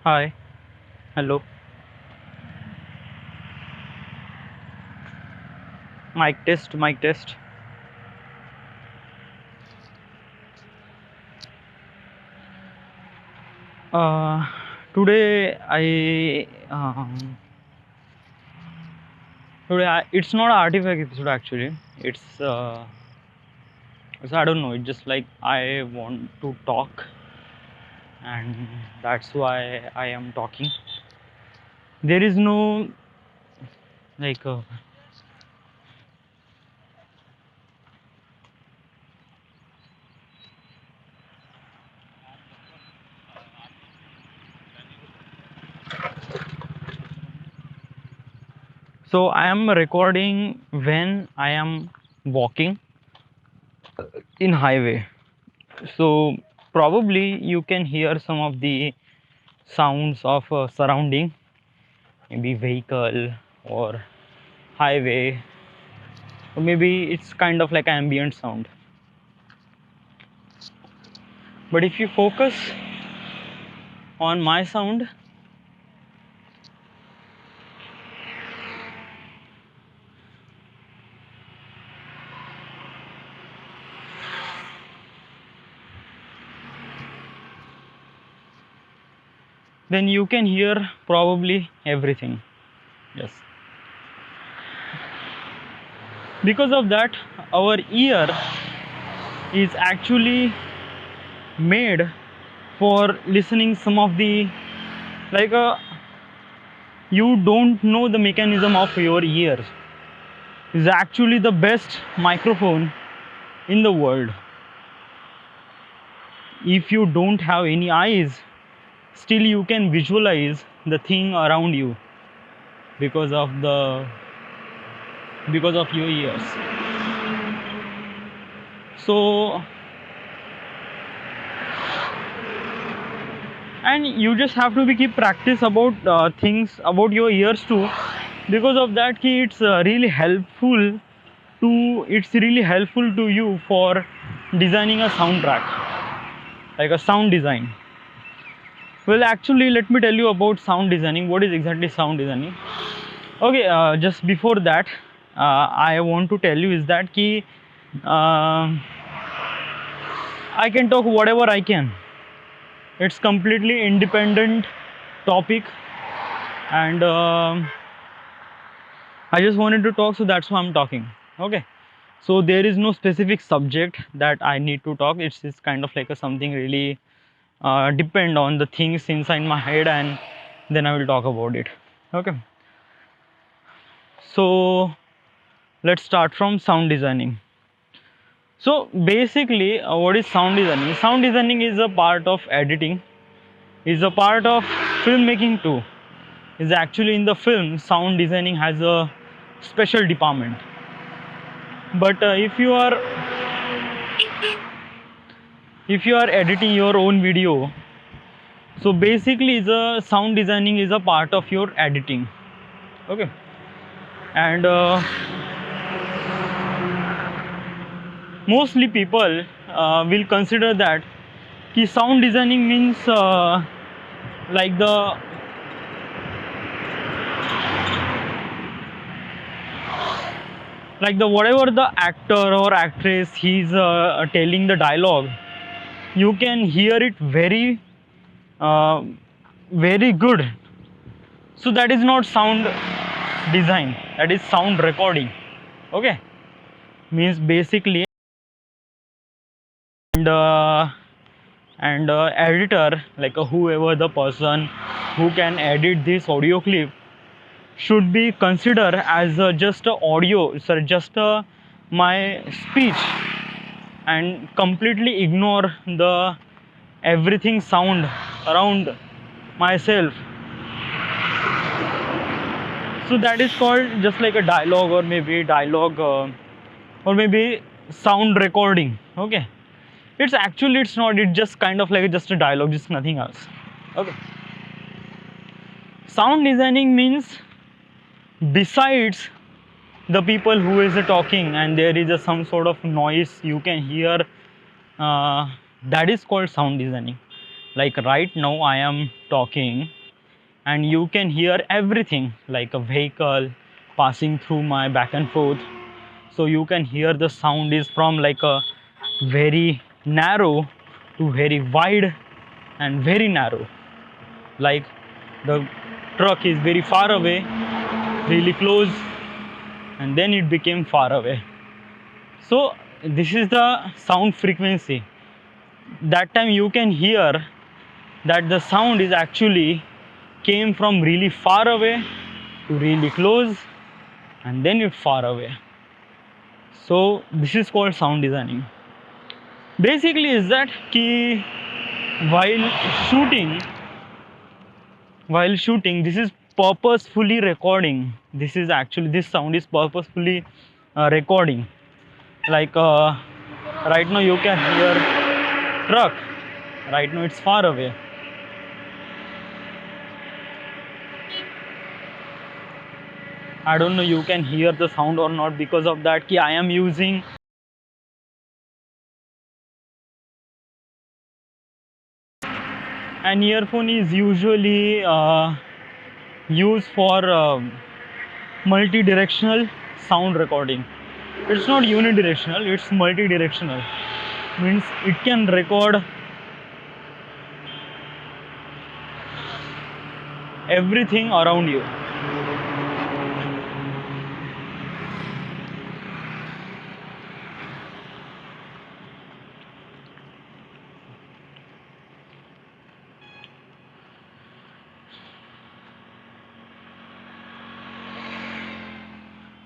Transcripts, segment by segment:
Hi, hello. Mic test, mic test. Uh, Today it's not an artifact episode actually. It's I don't know. It's just like I want to talk, and that's why I am talking. There is no like. So I am recording when I am walking in highway. So probably you can hear some of the sounds of surrounding, maybe vehicle or highway, or maybe it's kind of like ambient sound. But if you focus on my sound, then you can hear probably everything. Yes, because of that our ear is actually made for listening some of the like you don't know the mechanism of your ear is actually the best microphone in the world. If you don't have any eyes, still you can visualize the thing around you because of your ears. So and you just have to be keep practice about things about your ears too, because of that it's really helpful to you for designing a soundtrack, like a sound design. Well, actually, let me tell you about sound designing. What is exactly sound designing? Okay, just before that, I want to tell you is that I can talk whatever I can. It's completely independent topic, and I just wanted to talk, so that's why I'm talking. Okay, so there is no specific subject that I need to talk. It's kind of like something really depend on the things inside my head, and then I will talk about it. Okay, so let's start from sound designing. So basically, what is sound designing? Sound designing is a part of editing, is a part of filmmaking too. Is actually in the film, sound designing has a special department. But if you are editing your own video, so basically the sound designing is a part of your editing. Okay, and mostly people will consider that sound designing means like the whatever the actor or actress he's telling the dialogue, you can hear it uh, very good. So that is not sound design, that is sound recording. Okay, means basically, and editor, like whoever the person who can edit this audio clip, should be considered as just a audio, sir, just my speech, and completely ignore the everything sound around myself. So that is called just like a dialogue, or maybe sound recording. Okay, it's not, it's just kind of like just a dialogue, just nothing else. Okay, sound designing means besides the people who is talking and there is some sort of noise you can hear, that is called sound designing. Like right now I am talking and you can hear everything like a vehicle passing through my back and forth. So you can hear the sound is from like a very narrow to very wide and very narrow, like the truck is very far away, really close, and then it became far away. So this is the sound frequency. That time you can hear that the sound is actually came from really far away to really close, and then it far away. So this is called sound designing. Basically is that ki while shooting this is purposefully recording. This is actually, this sound is purposefully recording. Like right now you can hear truck, right now it's far away. I don't know you can hear the sound or not, because of that ki I am using an earphone is usually used for multi-directional sound recording. It's not unidirectional, it's multi-directional. Means it can record everything around you.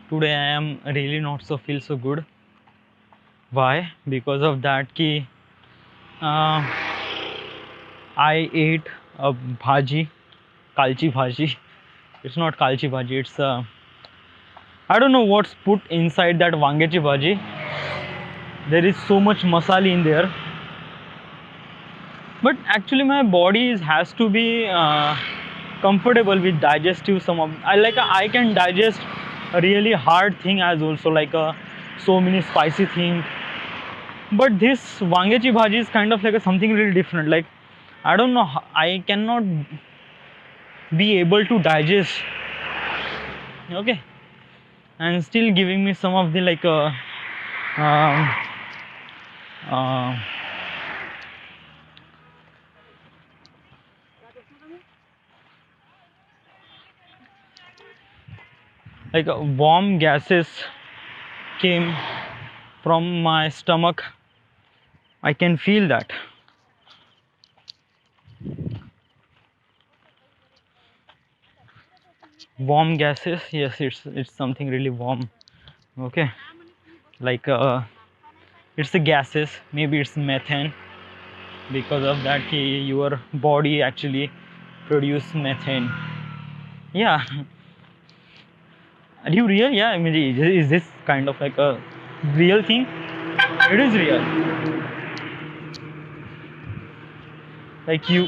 Today I am really not so feel so good. Why? Because of that ki I ate a bhaji, kalchi bhaji. It's not kalchi bhaji, it's I don't know what's put inside that wangechi bhaji. There is so much masala in there, but actually my body has to be comfortable with digestive some of, I can digest a really hard thing as also, like so many spicy thing. But this wangechi bhaji is kind of like something really different. Like I don't know, I cannot be able to digest, okay, and still giving me some of the like um, uh, like warm gases came from my stomach. I can feel that. Warm gases, yes, it's something really warm, okay, like it's the gases, maybe it's methane. Because of that your body actually produce methane. Yeah. Are you real? Yeah, I mean, is this kind of like a real thing? It is real. Like you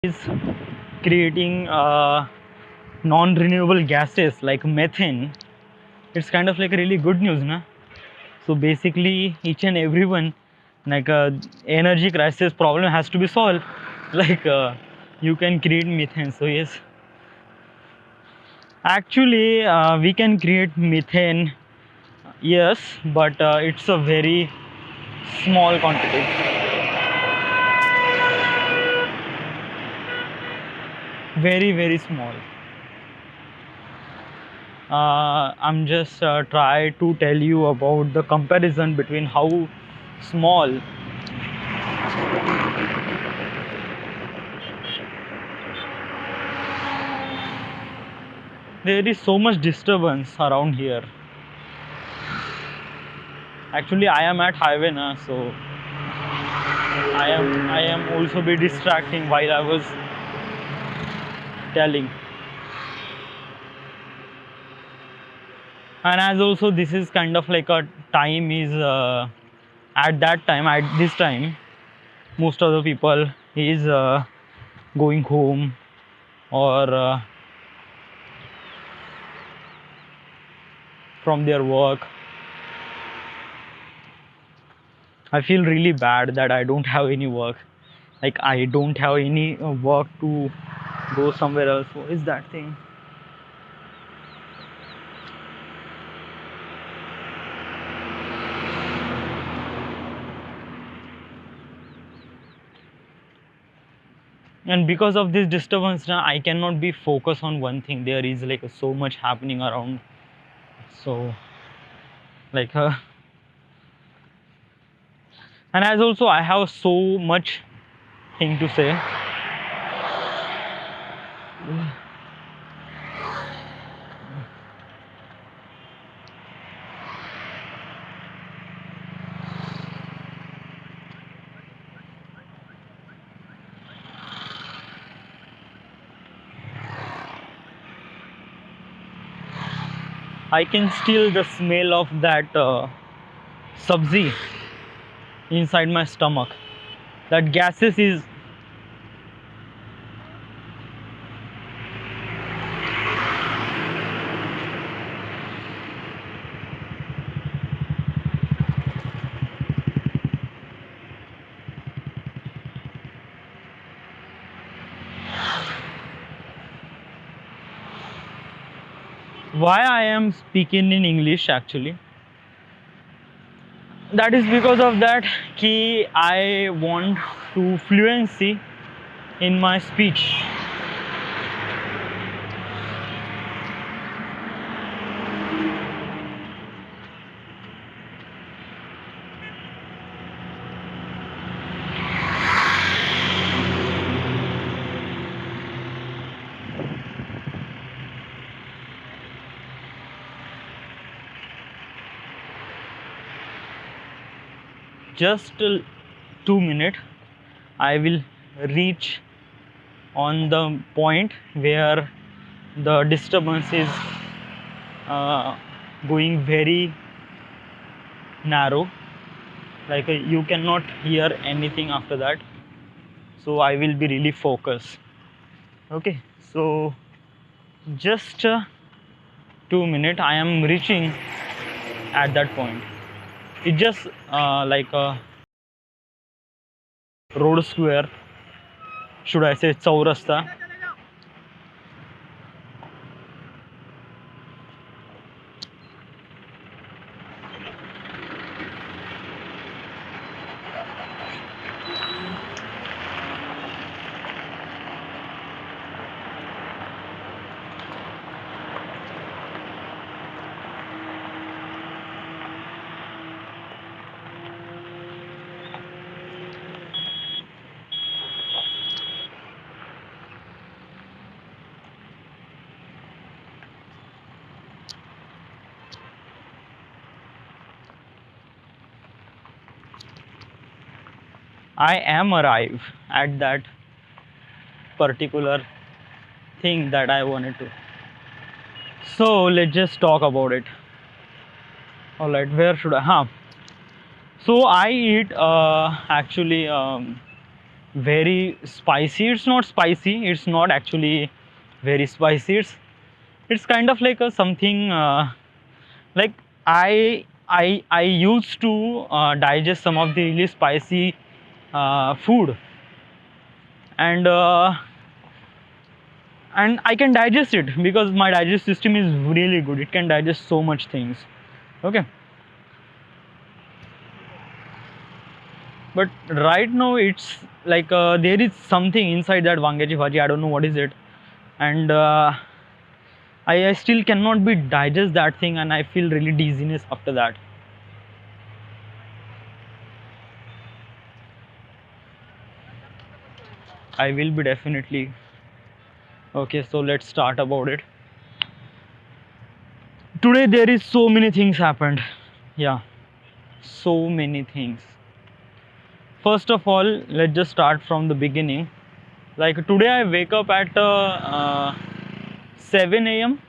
is creating non-renewable gases like methane. It's kind of like a really good news, na? So basically each and everyone, like energy crisis problem has to be solved. Like you can create methane. So yes, actually we can create methane, yes, but it's a very small quantity. Very small. I'm just try to tell you about the comparison between how small there is so much disturbance around here. Actually I am at highway now, so I am also be distracting while I was telling. And as also this is kind of like a time is at that time, at this time most of the people is going home, or from their work. I feel really bad that I don't have any work. Like I don't have any work to go somewhere else. What is that thing? And because of this disturbance now, I cannot be focused on one thing. There is like so much happening around. So like and as also I have so much thing to say. I can still the smell of that sabzi inside my stomach. That gases is why I am speaking in English actually. That is because of that ki I want to fluency in my speech. Just 2 minutes, I will reach on the point where the disturbance is going very narrow, like you cannot hear anything after that. So I will be really focused. Okay, so just 2 minutes, I am reaching at that point. It's just like a road square, should I say chaurasta. I am arrived at that particular thing that I wanted to. So let's just talk about it. All right, where should I? So I eat actually very spicy. It's not spicy. It's not actually very spicy. It's kind of like a something like I used to digest some of the really spicy food, and I can digest it because my digestive system is really good. It can digest so much things. Okay, but right now it's like there is something inside that wangechi bhaji. I don't know what is it, and I still cannot be digest that thing, and I feel really dizziness after that. I will be definitely okay. So let's start about it. Today there is so many things happened. Yeah, so many things. First of all, let's just start from the beginning. Like today I wake up at 7 a.m.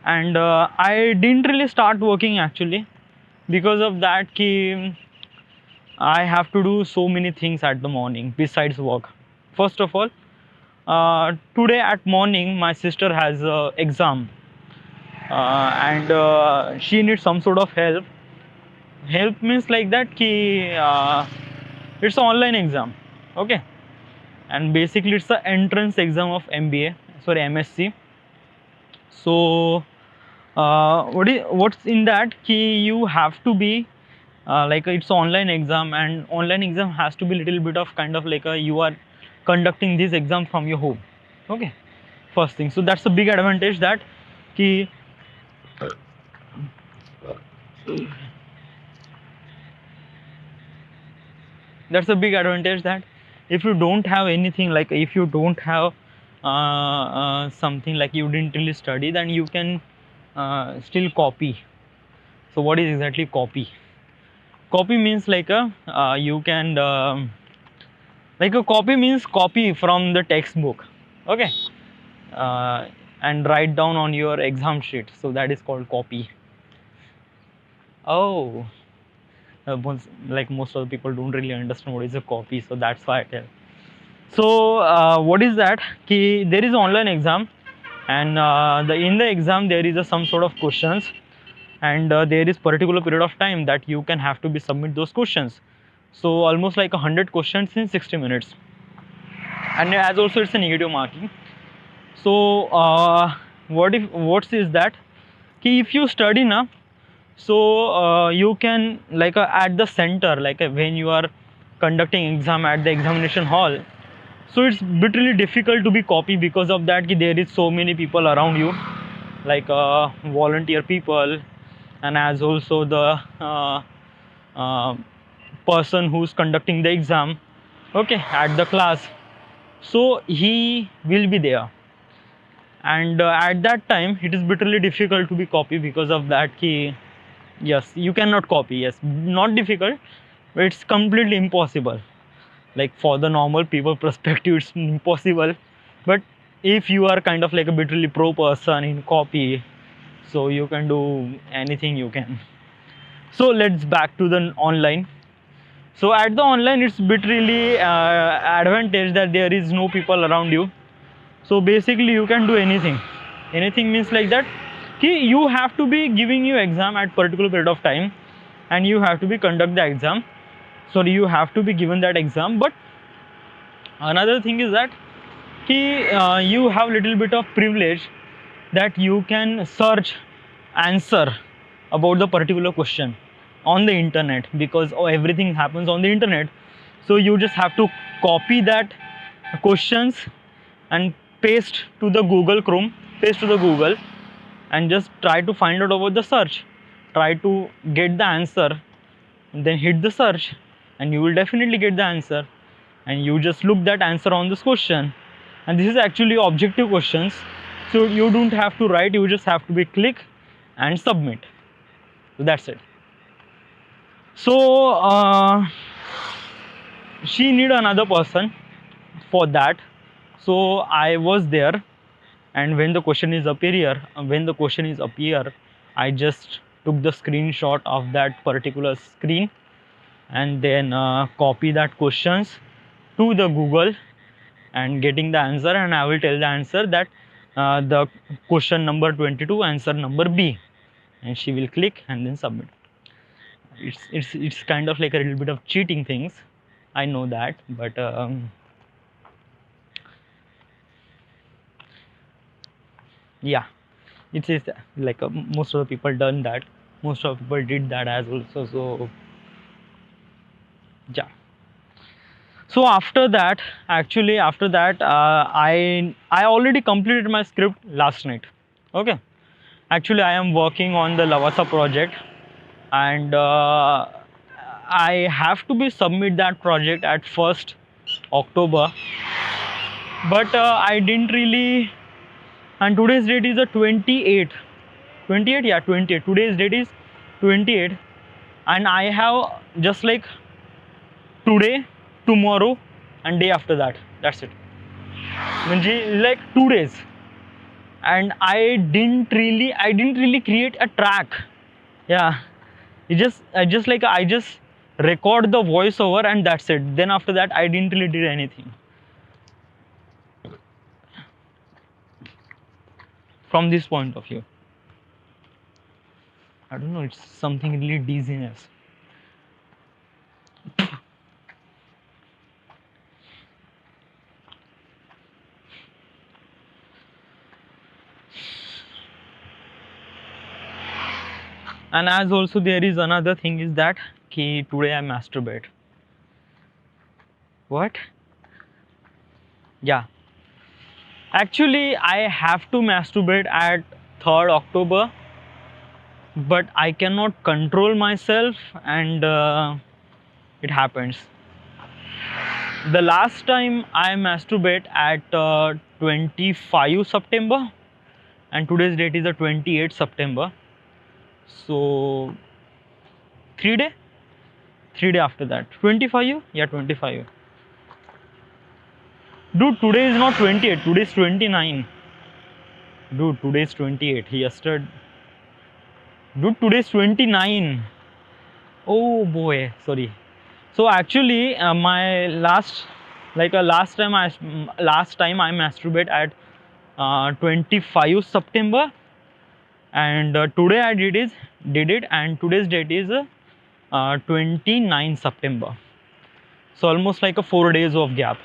and I didn't really start working actually because of that ki I have to do so many things at the morning besides work. First of all, today at morning my sister has exam, and she needs some sort of help. Help means like that ki it's an online exam, okay, and basically it's the entrance exam of MBA, sorry, MSc. So what's in that ki you have to be like it's online exam, and online exam has to be little bit of kind of like a, you are conducting this exam from your home, okay, first thing. So that's a big advantage, that ki that's a big advantage, that if you don't have anything, like if you don't have something like you didn't really study, then you can still copy. So what is exactly copy? Copy means like a you can like a copy means copy from the textbook, okay, uh, and write down on your exam sheet, so that is called copy. Oh, like most of the people don't really understand what is a copy, so that's why I tell. So what is that ki there is online exam, and in the exam there is some sort of questions, and there is particular period of time that you can have to be submit those questions. So almost like 100 questions in 60 minutes, and as also it's a negative marking. So what is that ki if you study na, so you can like at the center, like when you are conducting exam at the examination hall, so it's bit really difficult to be copy, because of that ki there is so many people around you, like volunteer people, and as also the uh, person who's conducting the exam, okay, at the class. So he will be there, and at that time it is bitterly difficult to be copy, because of that ki yes, you cannot copy, yes, not difficult, but it's completely impossible. Like for the normal people perspective it's impossible, but if you are kind of like a bitterly pro person in copy, so you can do anything you can. So let's back to the online. So at the online it's bit really advantage that there is no people around you. So basically you can do anything. Anything means like that ki you have to be giving you exam at particular period of time, and you have to be conduct the exam. Sorry, you have to be given that exam. But another thing is that ki you have little bit of privilege, that you can search answer about the particular question on the internet, because everything happens on the internet. So you just have to copy that questions and paste to the Google Chrome, paste to the Google, and just try to find out about the search, try to get the answer, then hit the search, and you will definitely get the answer. And you just look that answer on this question, and this is actually objective questions, so you don't have to write, you just have to be click and submit. So that's it. So she need another person for that. So I was there, and when the question is appear, I just took the screenshot of that particular screen, and then copy that questions to the Google and getting the answer, and I will tell the answer that the question number 22, answer number B, and she will click and then submit. It's kind of like a little bit of cheating things, I know that, but yeah, it is like most of the people done that, most of the people did that as also. So yeah. So after that, actually after that, I already completed my script last night, okay. Actually I am working on the Lavasa project, and I have to be submit that project at 1st October, but I didn't really. And today's date is a 28, 28, yeah, 28, today's date is 28, and I have just like today, tomorrow, and day after that, that's it. Like 2 days, and I didn't really create a track. Yeah, I just record the voiceover, and that's it. Then after that I didn't really did anything from this point of view. I don't know, it's something really dizziness. And as also there is another thing is that today I masturbate. What? Yeah. Actually, I have to masturbate at 3rd October, but I cannot control myself, and it happens. The last time I masturbate at 25 September, and today's date is the 28th September. So 3 day, 3 day after that, 25. Yeah, 25. Dude, today is not 28. Today is 29. Dude, today is 28. Yesterday. Dude, today is 29. Oh boy, sorry. So actually, my last time I masturbate at 25 September, and today I did it, and today's date is 29 September. So almost like a 4 days of gap.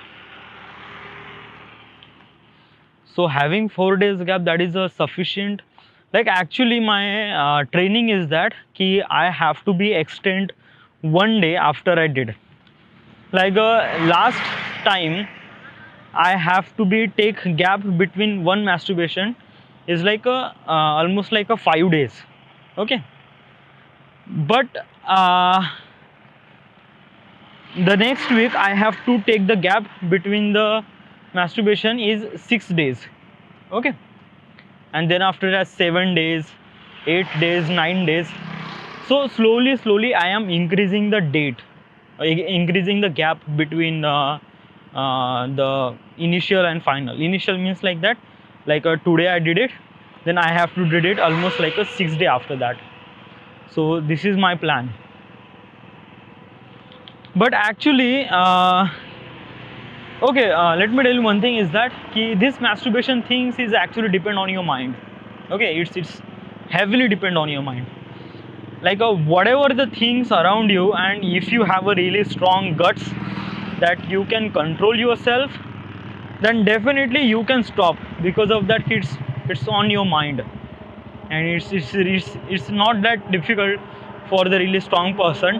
So having 4 days gap, that is a sufficient. Like actually, my training is that I have to be extend 1 day after I did. Like last time I have to be take gap between one masturbation is like a almost like a 5 days. Okay, but the next week I have to take the gap between the masturbation is 6 days. Okay, and then after that 7 days, 8 days, 9 days. So slowly I am increasing the date, increasing the gap between the initial and final. Initial means like that, like today I did it, then I have to did it almost like a 6 day after that. So this is my plan. But actually okay, let me tell you one thing is that this masturbation things is actually depend on your mind. Okay, it's heavily depend on your mind. Like whatever the things around you, and if you have a really strong guts that you can control yourself, then definitely you can stop. Because of that, it's on your mind, and it's not that difficult for the really strong person.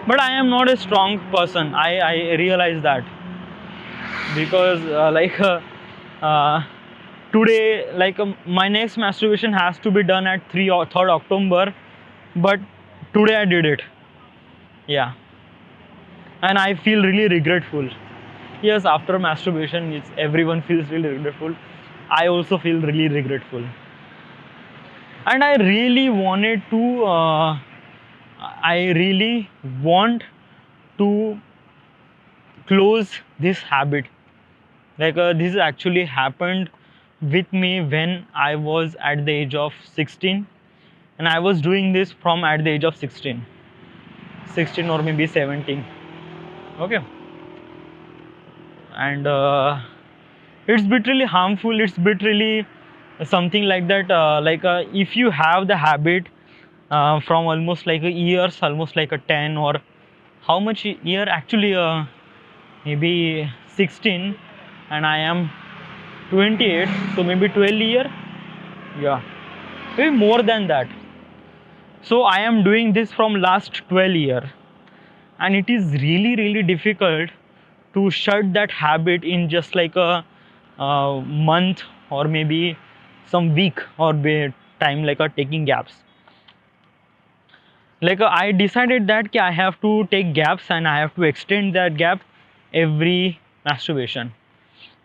But I am not a strong person, I realize that, because uh, today, like my next masturbation has to be done at 3rd October, but today I did it. Yeah, and I feel really regretful. Yes, after masturbation, everyone feels really regretful. I also feel really regretful, and I really wanted to I really want to close this habit. Like this actually happened with me when I was at the age of 16, and I was doing this from at the age of 16 or maybe 17. Okay, and it's bit really harmful, it's bit really something like that, if you have the habit from almost like a years, almost like a 10 or how much year actually, maybe 16, and I am 28, so maybe 12 year. Yeah, maybe more than that. So I am doing this from last 12 year, and it is really difficult to shut that habit in just like a month or maybe some week or time, like taking gaps. Like I decided that I have to take gaps, and I have to extend that gap every masturbation,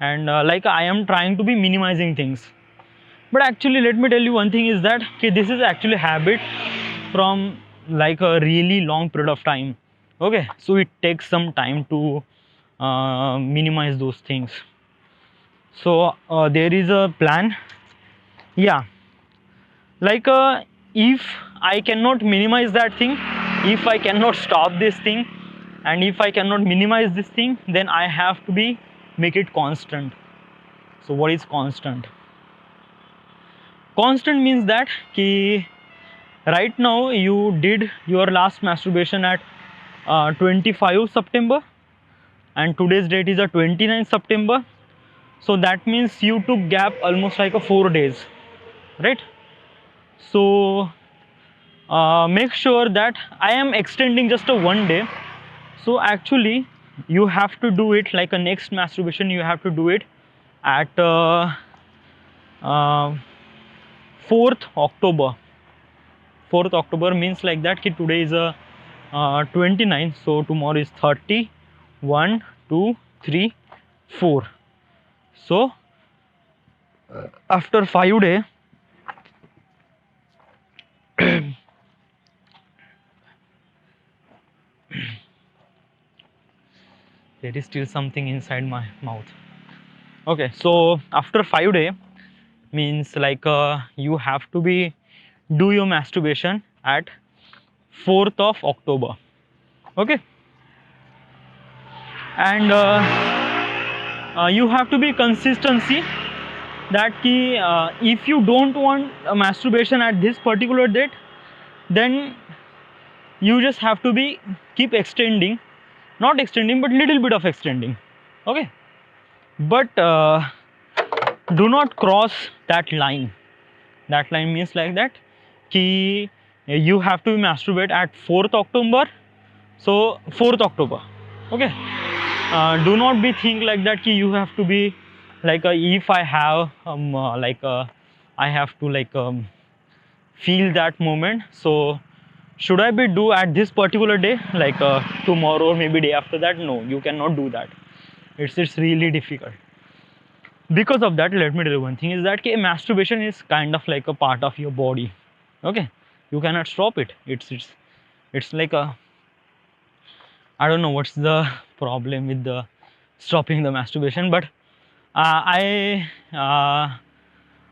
and like I am trying to be minimizing things. But actually, let me tell you one thing is that this is actually habit from like a really long period of time. Okay, so it takes some time to minimize those things. So there is a plan. Yeah, like if I cannot minimize that thing, if I cannot stop this thing, and if I cannot minimize this thing, then I have to be make it constant. So what is constant? Constant means that right now you did your last masturbation at 25 September, and today's date is a 29th September. So that means you took gap almost like a 4 days, right? So make sure that I am extending just a 1 day. So actually you have to do it like a next masturbation, you have to do it at uh, 4th October. 4th October means like that ki today is a 29, so tomorrow is 30, 1, 2, 3, 4. So after 5 days, there is still something inside my mouth. Okay, so after 5 days means like you have to be do your masturbation at 4th of October. Okay, and you have to be consistency that ki, if you don't want a masturbation at this particular date, then you just have to be keep extending, not extending but little bit of extending. Okay, but do not cross that line. That line means like that ki you have to masturbate at 4th October, so 4th October. Okay, do not be think like that ki you have to be like if I have I have to feel that moment, so should I be do at this particular day, like tomorrow or maybe day after that? No, you cannot do that. It's really difficult. Because of that, let me tell you one thing is that masturbation is kind of like a part of your body. Okay, you cannot stop it. It's like a, I don't know what's the problem with the stopping the masturbation, but I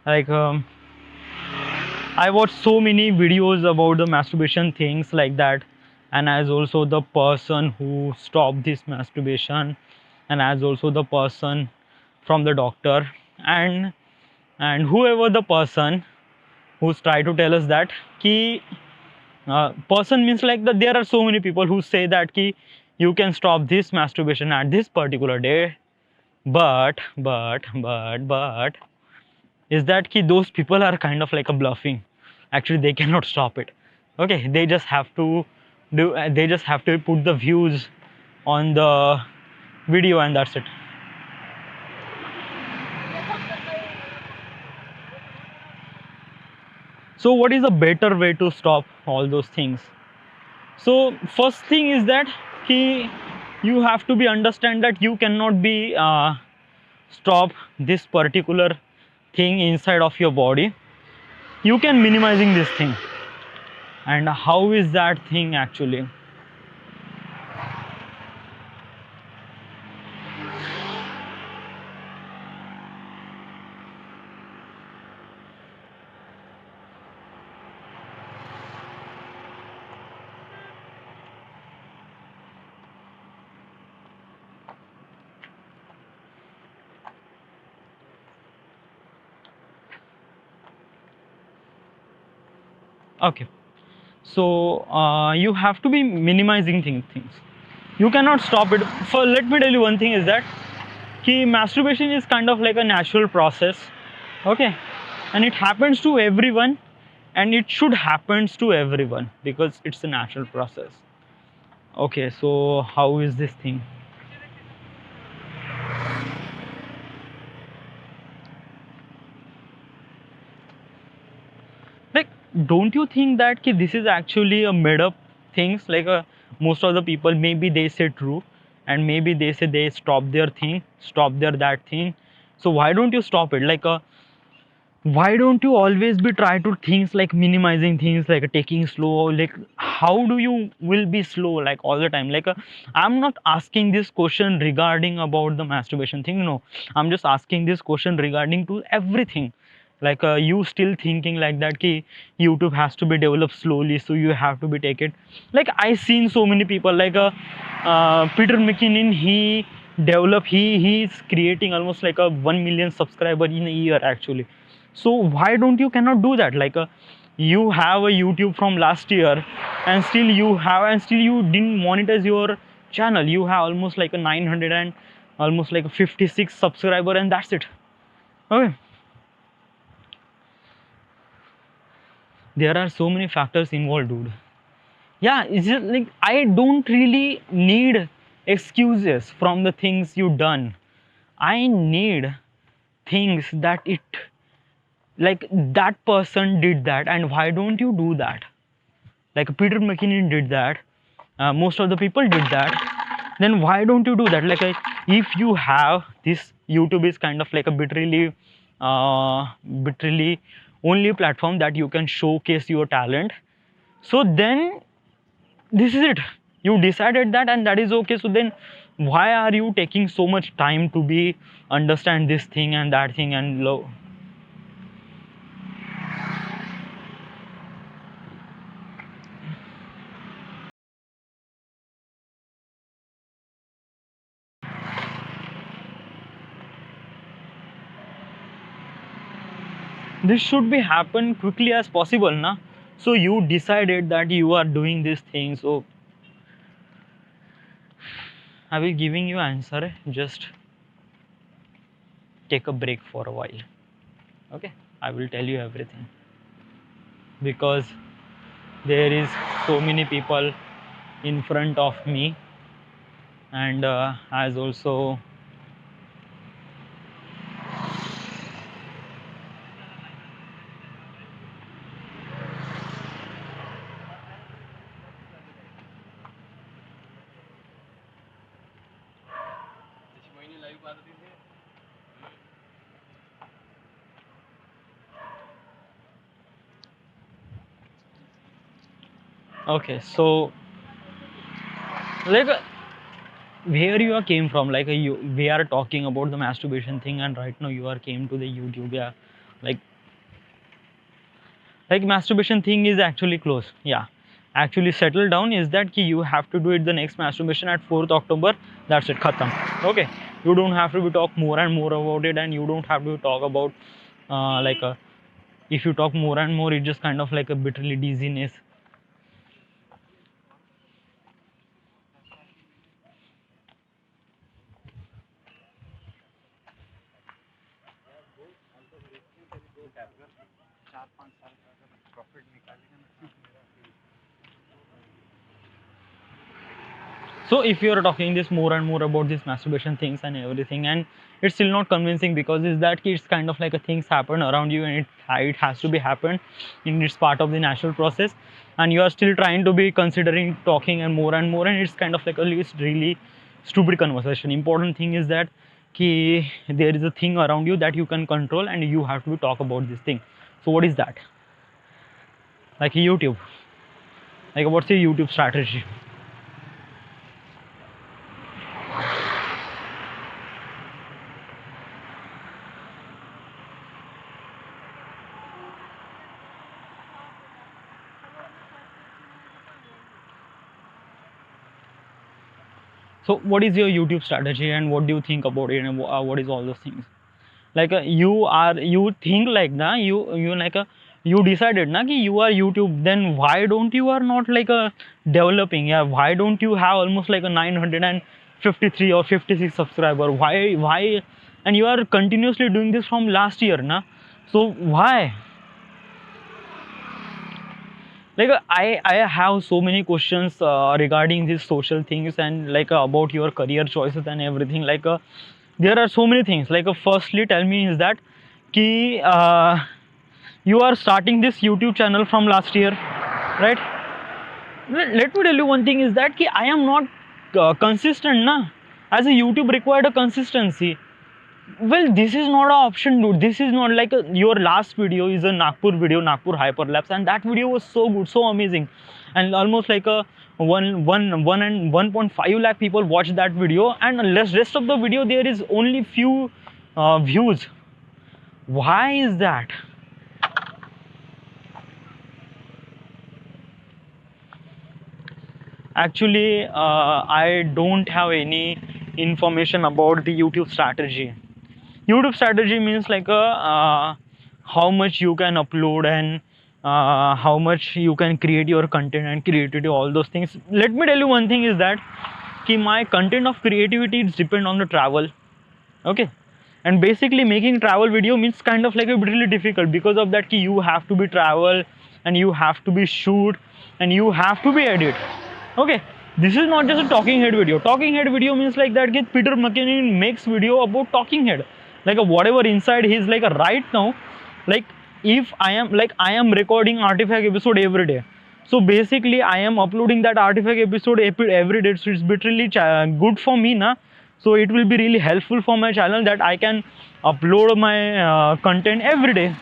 like I watched so many videos about the masturbation things like that, and as also the person who stopped this masturbation, and as also the person from the doctor, and whoever the person who's try to tell us that ki person means like that there are so many people who say that ki you can stop this masturbation at this particular day, but is that ki those people are kind of like a bluffing. Actually they cannot stop it. Okay, they just have to do they just have to put the views on the video and that's it. So what is a better way to stop all those things? So first thing is that ki you have to be understand that you cannot be stop this particular thing inside of your body. You can minimizing this thing. And how is that thing actually? Okay, so you have to be minimizing things. You cannot stop it. For let me tell you one thing is that ki masturbation is kind of like a natural process. Okay, and it happens to everyone, and it should happens to everyone because it's a natural process. Okay, so how is this thing? Like, don't you think that ki this is actually a made up things? Like most of the people maybe they say true, and maybe they say they stop their thing, stop their that thing. So why don't you stop it? Like why don't you always be try to things like minimizing things, like taking slow? Like how do you will be slow like all the time? Like I'm not asking this question regarding about the masturbation thing, no. I'm just asking this question regarding to everything. Like you still thinking like that ki YouTube has to be developed slowly, so you have to be take it. Like I seen so many people like Peter McKinnon, he develop he's creating almost like a 1 million subscriber in a year actually. So why don't you cannot do that? Like you have a YouTube from last year, and still you didn't monetize your channel. You have almost like a 900 and almost like a 56 subscriber, and that's it. Okay, there are so many factors involved, dude. Yeah, it's just like I don't really need excuses from the things you done. I need things that it, like, that person did that, and why don't you do that? Like Peter McKinnon did that, most of the people did that, then why don't you do that? Like if you have this, YouTube is kind of like a literally only platform that you can showcase your talent. So then this is it, you decided that, and that is okay. So then why are you taking so much time to be understand this thing and that thing and this should be happen quickly as possible, na? So you decided that you are doing this thing, so I will giving you answer. Just take a break for a while. Okay, I will tell you everything, because there is so many people in front of me, and as also okay. So like where you are came from, like we are talking about the masturbation thing, and right now you are came to the YouTube. Yeah, like masturbation thing is actually close. Yeah, actually settle down is that ki you have to do it the next masturbation at 4th October. That's it, khatam. Okay, you don't have to be talk more and more about it, and you don't have to talk about like if you talk more and more, it just kind of like a bitterly dizziness. So if you are talking this more and more about this masturbation things and everything, and it's still not convincing, because is that it's kind of like a things happen around you, and it has to be happened, and it's part of the natural process, and you are still trying to be considering talking and more, and it's kind of like a really stupid conversation. Important thing is that ki there is a thing around you that you can control, and you have to talk about this thing. So what is that? Like YouTube, like what's your YouTube strategy? So what is your YouTube strategy, and what do you think about it, and what is all those things? Like you think like na, you like you decided na ki you are YouTube, then why don't you are not like a developing? Yeah, why don't you have almost like a 953 or 56 subscriber? Why and you are continuously doing this from last year na? So why? Like I have so many questions regarding these social things, and like about your career choices and everything. Like there are so many things. Like firstly tell me is that ki you are starting this YouTube channel from last year, right? Let me tell you one thing is that ki I am not consistent na. As a YouTube required a consistency. Well, this is not an option, dude. This is not like your last video is a Nagpur video, Nagpur hyperlapse, and that video was so good, so amazing, and almost like a 1.5 lakh people watched that video, and the rest of the video there is only few views. Why is that? Actually, I don't have any information about the YouTube strategy. YouTube strategy means like a how much you can upload, and how much you can create your content and creativity, all those things. Let me tell you one thing is that my content of creativity is depend on the travel. Okay, and basically making travel video means kind of like a bit really difficult, because of that you have to be travel, and you have to be shoot, and you have to be edit. Okay, this is not just a talking head video. Talking head video means like that Peter McKinnon makes video about talking head, like whatever inside he's like right now. Like if I am recording artifact episode every day, so basically I am uploading that artifact episode every day, so it's literally good for me na. So it will be really helpful for my channel that I can upload my content every day.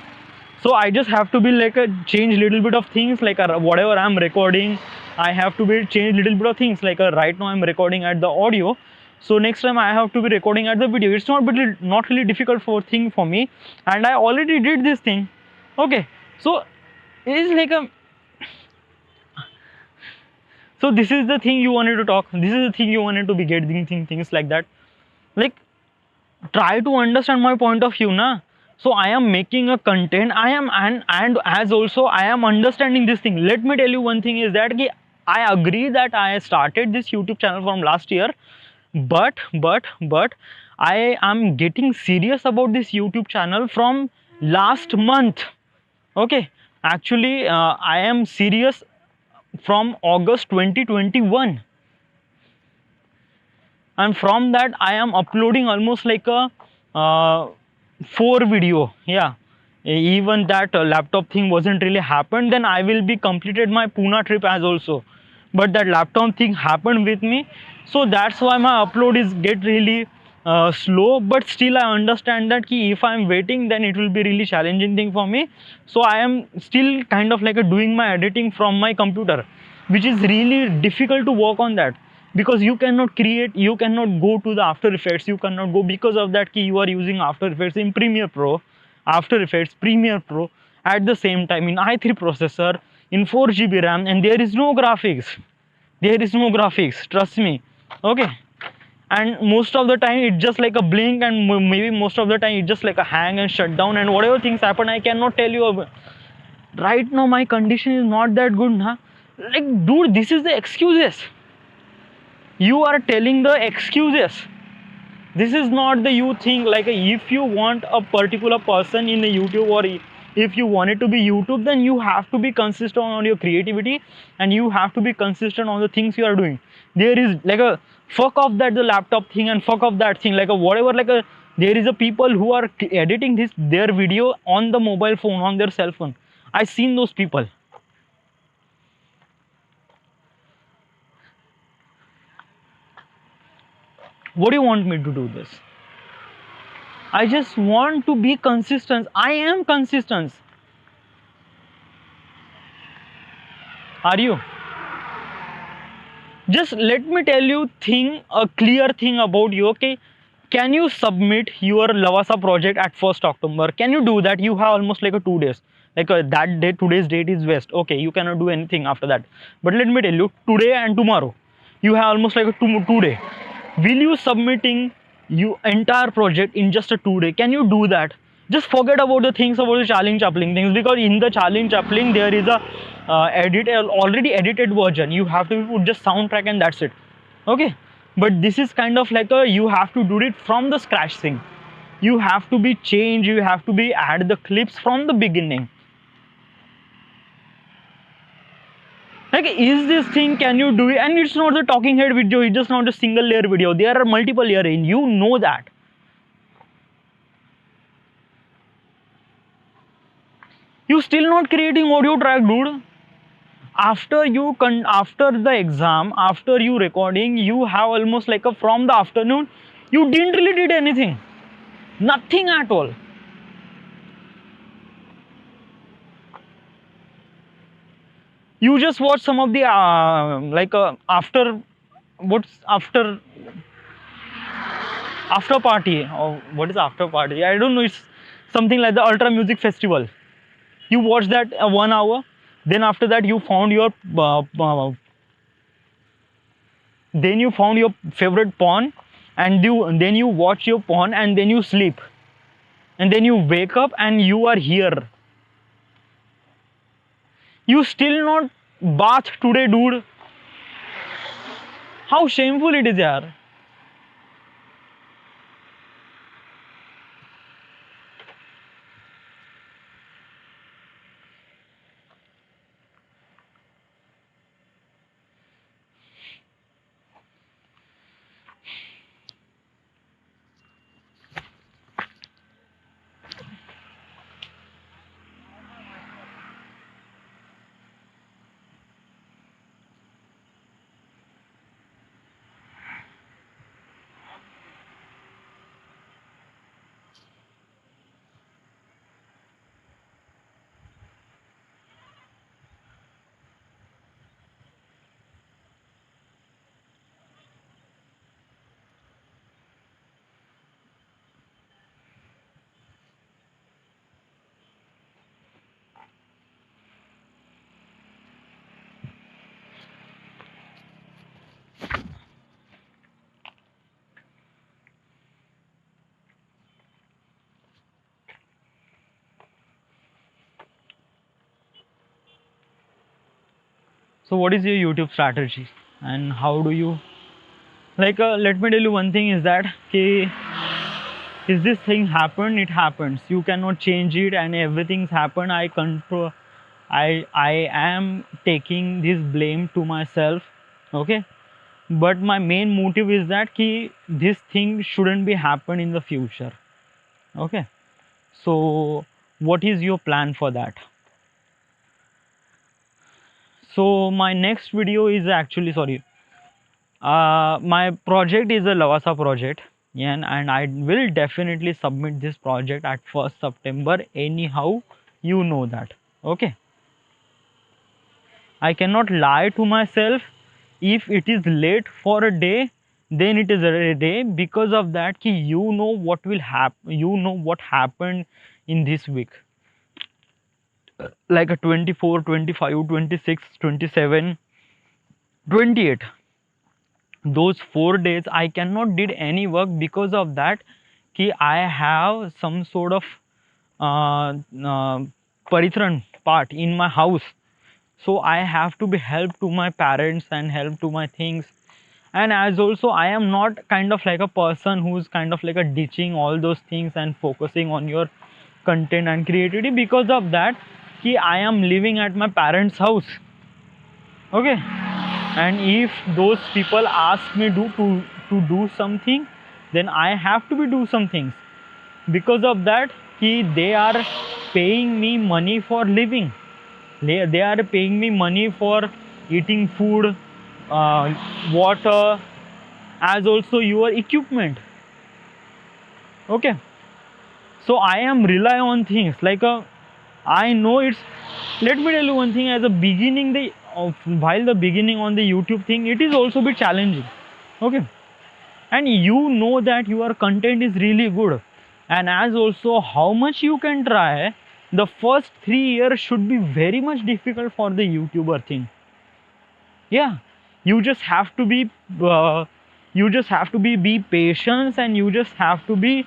So I just have to be like a change little bit of things, like whatever I'm recording, I have to be change little bit of things, like right now I'm recording at the audio, so next time I have to be recording at the video. It's not really difficult thing for me, and I already did this thing. Okay, so it is like a, so this is the thing you wanted to talk, this is the thing you wanted to be getting things like that. Like try to understand my point of view na. So I am making a content, I am, and as also I am understanding this thing. Let me tell you one thing is that I agree that I started this YouTube channel from last year, but I am getting serious about this YouTube channel from last month. Okay, actually I am serious from August 2021, and from that I am uploading almost like a 4 video. Yeah, even that laptop thing wasn't really happened, then I will be completed my Pune trip as also, but that laptop thing happened with me, so that's why my upload is get really slow. But still I understand that if I'm waiting, then it will be really challenging thing for me. So I am still kind of like doing my editing from my computer, which is really difficult to work on that, because you cannot create, you cannot go to the After Effects, you cannot go, because of that you are using After Effects in Premiere Pro, After Effects, Premiere Pro at the same time in i3 processor, in 4 GB RAM, and there is no graphics, there is no graphics, trust me. Okay, and most of the time it's just like a blink, and maybe most of the time it's just like a hang and shut down, and whatever things happen I cannot tell you about. Right now my condition is not that good na. Like dude, this is the excuses, you are telling the excuses. This is not the you think like if you want a particular person in the YouTube, or if you want it to be YouTube, then you have to be consistent on your creativity, and you have to be consistent on the things you are doing. There is like a fuck off that the laptop thing, and fuck off that thing, like a whatever, like a, there is a people who are editing this their video on the mobile phone, on their cell phone. I seen those people. What do you want me to do this? I just want to be consistent. I am consistent. Are you? Just let me tell you a clear thing about you. Okay, can you submit your Lavasa project at 1st October? Can you do that? You have almost like a 2 days. Like that day, today's date is West. Okay, you cannot do anything after that. But let me tell you, today and tomorrow, you have almost like a two day. Will you submitting you entire project in just a 2 day? Can you do that? Just forget about the things about the Charlie Chaplin things, because in the Charlie Chaplin there is a already edited version. You have to put just soundtrack and that's it. Okay, but this is kind of like a, you have to do it from the scratch thing. You have to be changed, you have to be add the clips from the beginning. Like, is this thing, can you do it? And it's not the talking head video, it's just not a single layer video, there are multiple layer in, you know that. You still not creating audio track, dude. After the exam, after you recording, you have almost like a, from the afternoon you didn't really did anything, nothing at all. You just watch some of the after, what's after party, or what is after party, I don't know, it's something like the Ultra Music Festival. You watch that 1 hour, then after that you found your then you found your favorite porn, and then you watch your porn, and then you sleep, and then you wake up and you are here. You still not bath today, dude. How shameful it is, yaar. So what is your YouTube strategy, and how do you like? Let me tell you one thing is that okay, is this thing happen? It happens. You cannot change it, and everything's happened. I control. I am taking this blame to myself. Okay, but my main motive is that ki this thing shouldn't be happen in the future. Okay, so what is your plan for that? So my next video is actually, sorry, my project is a Lavasa project, and I will definitely submit this project at 1st September anyhow, you know that. Okay, I cannot lie to myself. If it is late for a day, then it is a day, because of that ki you know what will happen, you know what happened in this week, like a 24, 25, 26, 27, 28. Those 4 days I cannot did any work, because of that ki I have some sort of paritran part in my house. So I have to be help to my parents and help to my things. And as also I am not kind of like a person who's kind of like a ditching all those things and focusing on your content and creativity, because of that ki I am living at my parents house. Okay, and if those people ask me to do something, then I have to be do some things, because of that ki they are paying me money for living. They are paying me money for eating food, water, as also your equipment. Okay, so I am rely on things like a, I know it's, let me tell you one thing, as a beginning the while the beginning on the YouTube thing, it is also bit challenging. Okay, and you know that your content is really good, and as also how much you can try, the first 3 years should be very much difficult for the YouTuber thing. Yeah, you just have to be uh, be patient, and you just have to be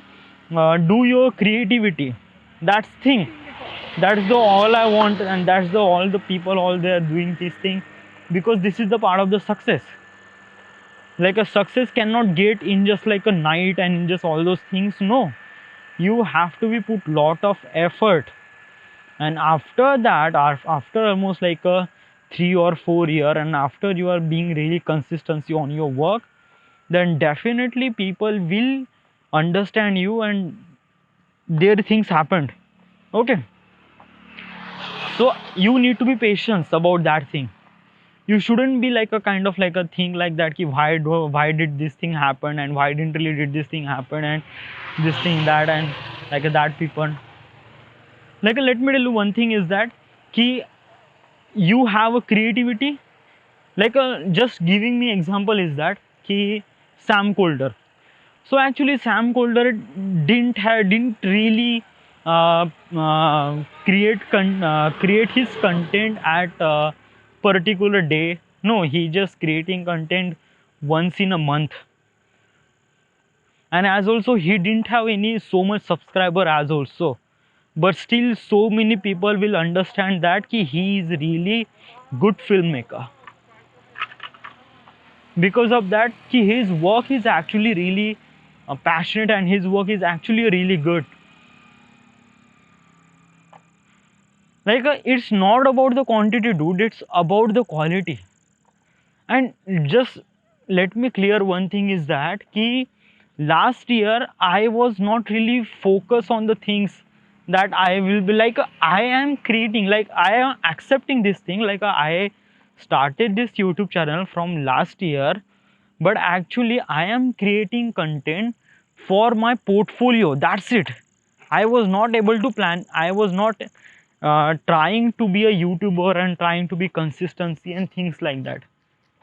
do your creativity. That's thing, that's the all I want, and that's the all the people all they are doing this thing, because this is the part of the success. Like a success cannot get in just like a night and in just all those things. No, you have to be put lot of effort, and after that, after almost like a 3 or 4 year, and after you are being really consistency on your work, then definitely people will understand you, and their things happened. Okay, so you need to be patient about that thing. You shouldn't be like a kind of like a thing like that ki why did this thing happen, and why didn't really did this thing happen, and this thing that, and like that people. Like let me tell you one thing is that ki you have a creativity, like just giving me example is that ki Sam Colder. So actually Sam Colder didn't really create his content at a particular day. No, he just creating content once in a month, and as also he didn't have any so much subscriber as also. but still so many people will understand that he is really good filmmaker. Because of that his work is actually really passionate, and his work is actually really good. Like it's not about the quantity, dude, it's about the quality. And just let me clear one thing is that ki last year I was not really focused on the things that I will be like I am creating, like I am accepting this thing, like I started this YouTube channel from last year, but actually I am creating content for my portfolio, that's it. I was not able to plan, I was not trying to be a YouTuber and trying to be consistency and things like that.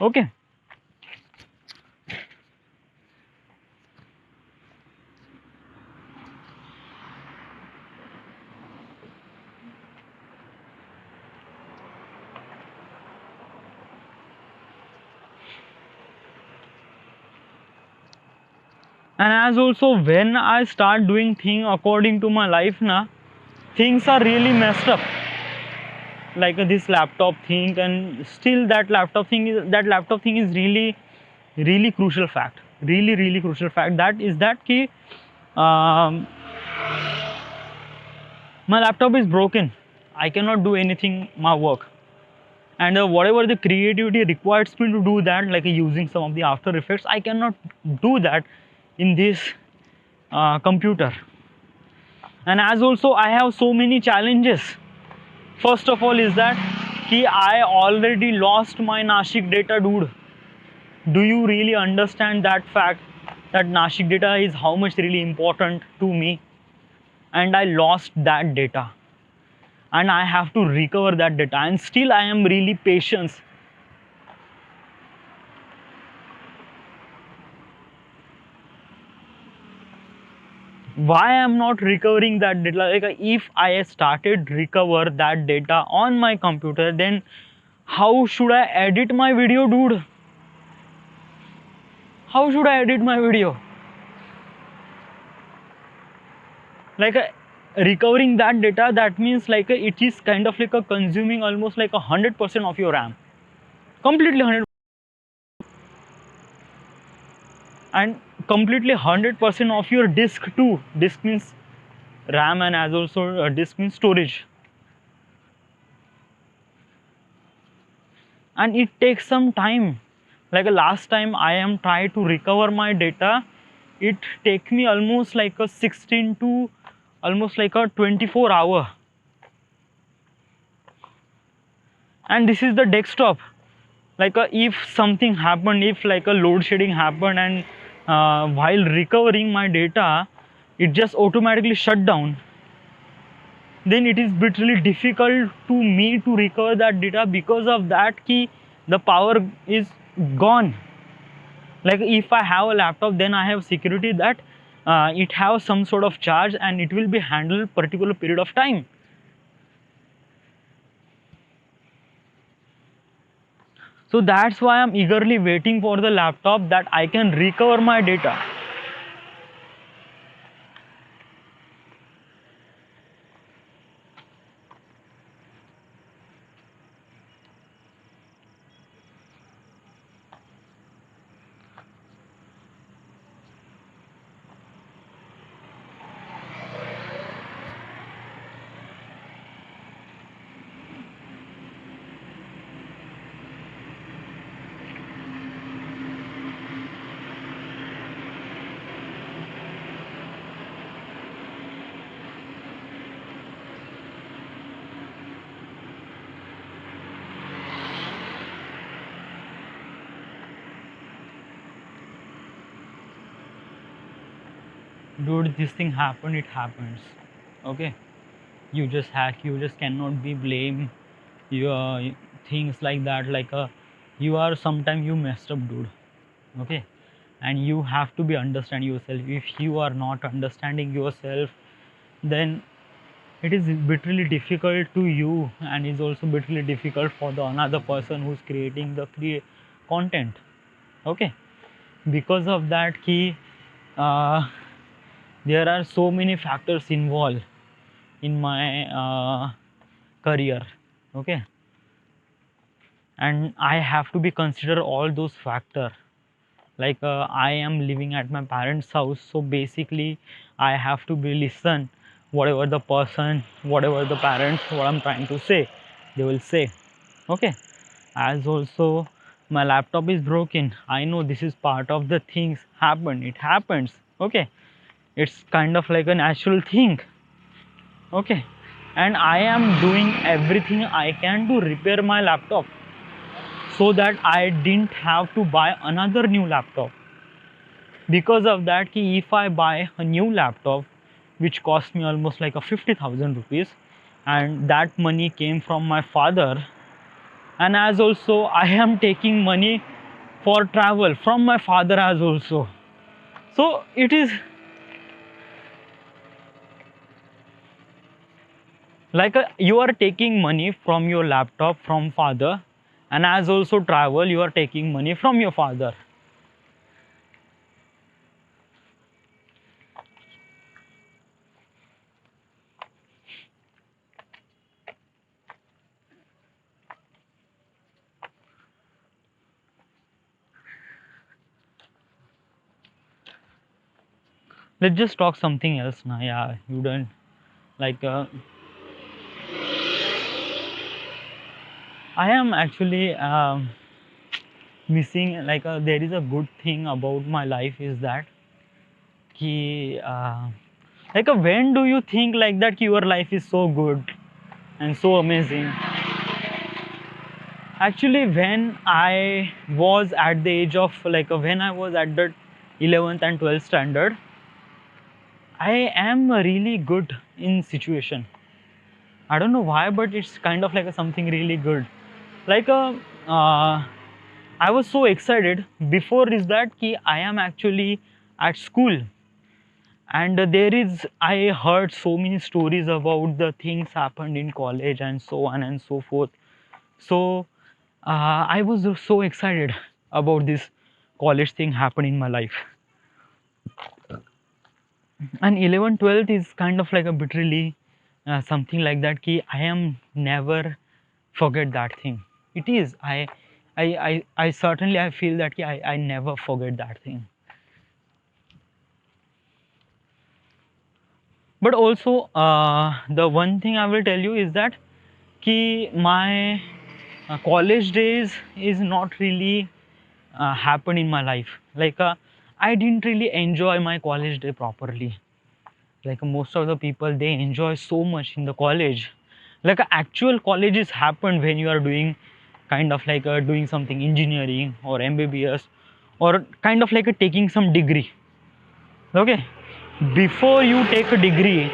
Okay. And as also when I start doing thing according to my life na, things are really messed up, like this laptop thing. And still that laptop thing is really crucial fact, really crucial fact, that is that ki my laptop is broken, I cannot do anything my work. And whatever the creativity requires me to do that, like using some of the after effects, I cannot do that in this computer. And as also I have so many challenges. First of all is that ki I already lost my Nashik data, dude. Do you really understand that fact, that Nashik data is how much really important to me? And I lost that data, and I have to recover that data, and still I am really patient. Why I am not recovering that data? Like if I started recover that data on my computer, then how should I edit my video, dude? How should I edit my video? Like recovering that data, that means like it is kind of like a consuming almost like 100% of your RAM, completely 100, and completely 100% of your disk too. Disk means RAM, and as also disk means storage. And it takes some time. Like last time I am trying to recover my data, it take me almost like a 16 to almost like a 24 hour. And this is the desktop. Like if something happened, if like a load shedding happened, and while recovering my data it just automatically shut down, then it is bit really difficult to me to recover that data. Because of that key, the power is gone. Like if I have a laptop, then I have security that it has some sort of charge and it will be handled particular period of time. So that's why I'm eagerly waiting for the laptop that I can recover my data. Dude, this thing happened, it happens. Okay, you just hack, you just cannot be blame your things like that. Like you are sometimes you messed up, dude. Okay, and you have to be understand yourself. If you are not understanding yourself, then it is literally difficult to you, and is also literally difficult for the another person who's creating the content. Okay, because of that key there are so many factors involved. in my career. Okay, and I have to be consider all those factor. Like I am living at my parents house, so basically I have to be listen whatever the person, whatever the parents, what I'm trying to say, they will say. Okay, as also my laptop is broken, I know this is part of the things happen, it happens. Okay, it's kind of like a natural thing. Okay, and I am doing everything I can to repair my laptop so that I didn't have to buy another new laptop. Because of that, if I buy a new laptop which cost me almost like a 50,000 rupees, and that money came from my father, and as also I am taking money for travel from my father as also. So it is like you are taking money from your laptop from father, and as also travel you are taking money from your father. Let's just talk something else now. Yeah, you don't like I am actually missing like there is a good thing about my life is that ki, like when do you think like that ki your life is so good and so amazing? Actually, when I was at the age of like when I was at the 11th and 12th standard, I am really good in situation. I don't know why, but it's kind of like something really good. Like I was so excited before is that ki I am actually at school, and there is I heard so many stories about the things happened in college and so on and so forth. So I was so excited about this college thing happened in my life. And 11 12th is kind of like a bit really something like that ki I am never forget that thing. It is I certainly I feel that ki I never forget that thing. But also the one thing I will tell you is that ki my college days is not really happened in my life. Like I didn't really enjoy my college day properly. Like most of the people they enjoy so much in the college. Like actual colleges happen when you are doing kind of like doing something engineering or mbbs, or kind of like taking some degree. Okay, before you take a degree,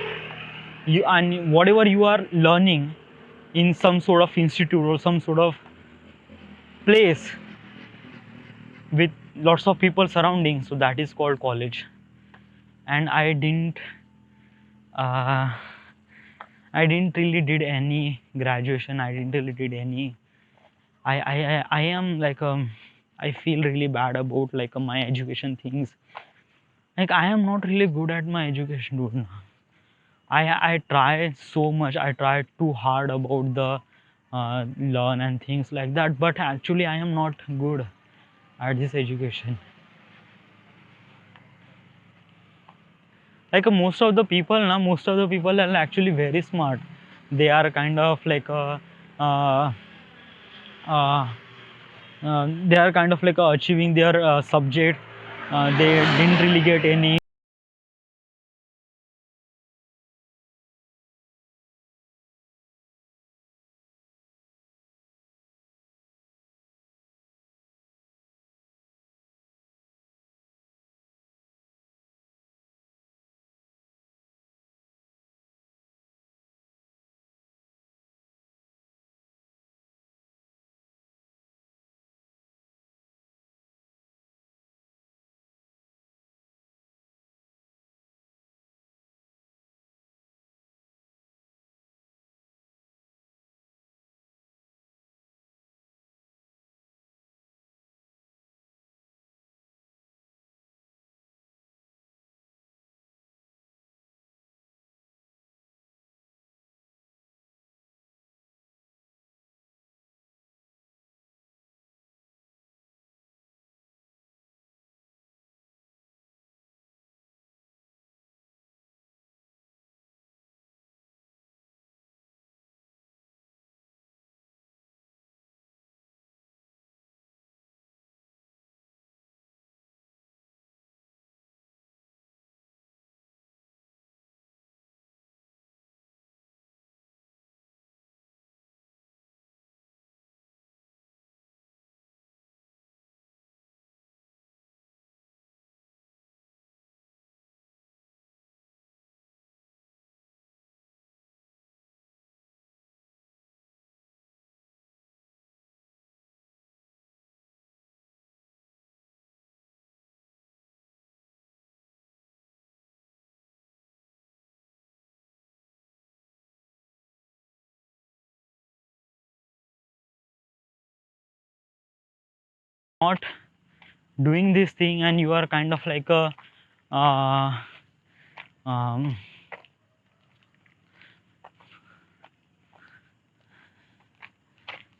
you and whatever you are learning in some sort of institute or some sort of place with lots of people surrounding, so that is called college. And uh, I didn't really did any graduation, I didn't really did any. I am like I feel really bad about like my education things. Like I am not really good at my education dude now. I try so much, I try too hard about the learn and things like that, but actually I am not good at this education. Like most of the people are actually very smart. They are kind of like uh, uh, they are kind of like achieving their subject. They didn't really get any not doing this thing and you are kind of like a um,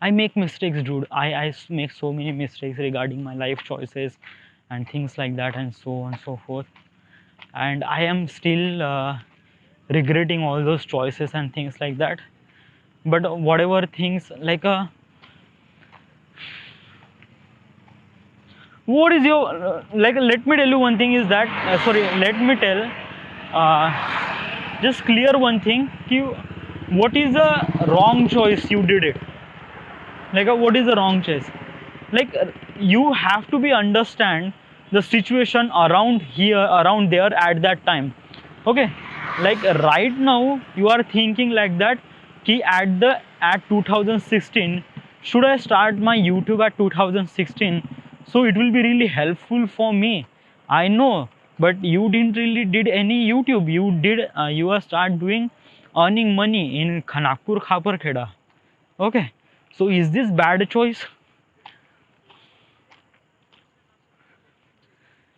I make mistakes, dude. I make so many mistakes regarding my life choices and things like that, and so on and so forth. And I am still regretting all those choices and things like that. But whatever things like what is your like? Let me tell you one thing is that sorry. Let me tell. Just clear one thing. What is the wrong choice you did it? Like what is the wrong choice? Like you have to be understand the situation around here, around there at that time. Okay, like right now you are thinking like that ki at 2016 should I start my YouTube at 2016, so it will be really helpful for me. I know, but you didn't really did any YouTube. You did you are start doing earning money in Khanapur Khaparkheda. Okay, so is this bad choice?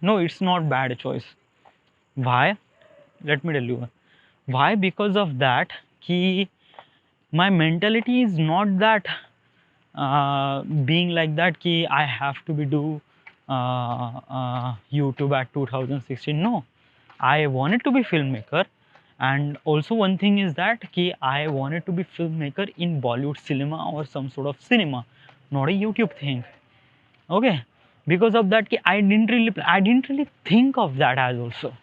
No, it's not bad choice. Why? Let me tell you why. Because of that ki my mentality is not that being like that ki I have to be do YouTube at 2016. No, I wanted to be filmmaker, and also one thing is that ki I wanted to be filmmaker in Bollywood cinema or some sort of cinema, not a YouTube thing. Okay, because of that I didn't really think of that as also.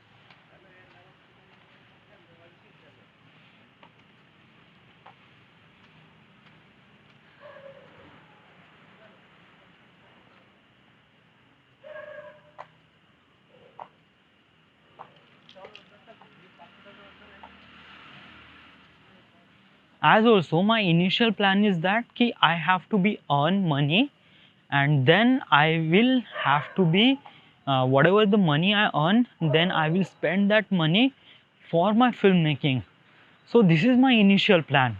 As also my initial plan is that ki I have to be earn money, and then I will have to be whatever the money I earn, then I will spend that money for my filmmaking. So this is my initial plan,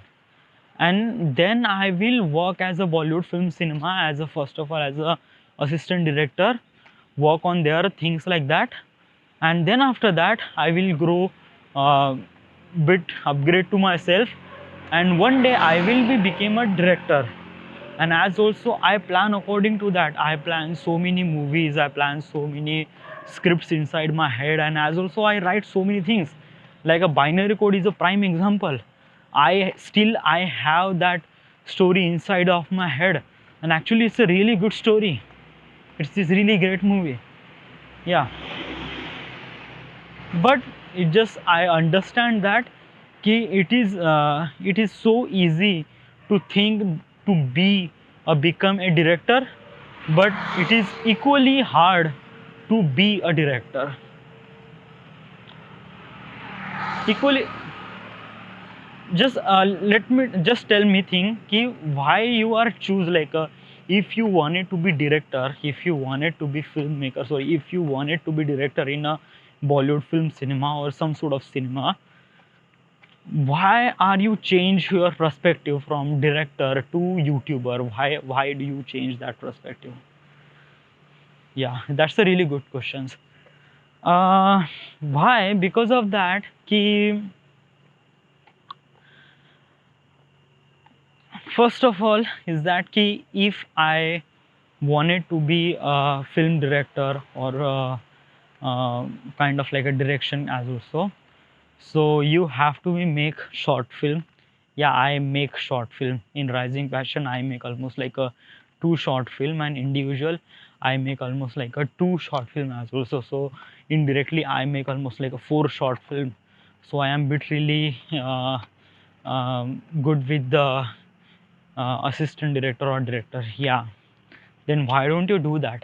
and then I will work as a Bollywood film cinema as a first of all as a assistant director, work on their things like that, and then after that I will grow bit upgrade to myself, and one day I will be become a director. And as also I plan according to that, I plan so many movies, I plan so many scripts inside my head, and as also I write so many things. Like a binary code is a prime example. I have that story inside of my head, and actually it's a really good story. It's this really great movie. Yeah, but it just I understand that ki it is so easy to think to be become a director, but it is equally hard to be a director. Equally, just let me just tell me thing ki why you are choose like a, if you wanted to be director, if you wanted to be filmmaker, sorry, if you wanted to be director in a Bollywood film cinema or some sort of cinema, why are you change your perspective from director to YouTuber? Why do you change that perspective? Yeah, that's a really good question. Why? Because of that ki first of all is that ki if I wanted to be a film director or kind of like a direction as also, so you have to be make short film. Yeah, I make short film in Rising Passion. I make almost like a 2 short film, and individual I make almost like a 2 short film as well. So indirectly I make almost like a 4 short film. So I am bit really good with the assistant director or director. Yeah, then why don't you do that?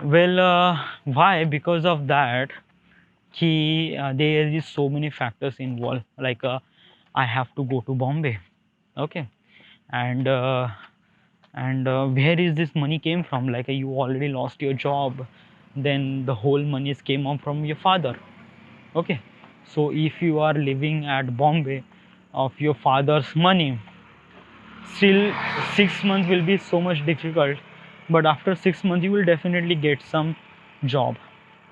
Well, why? Because of that there is so many factors involved, like I have to go to Bombay. Okay, and where is this money came from? Like you already lost your job, then the whole monies came up from your father. Okay, so if you are living at Bombay of your father's money, still 6 months will be so much difficult. but after 6 months you will definitely get some job.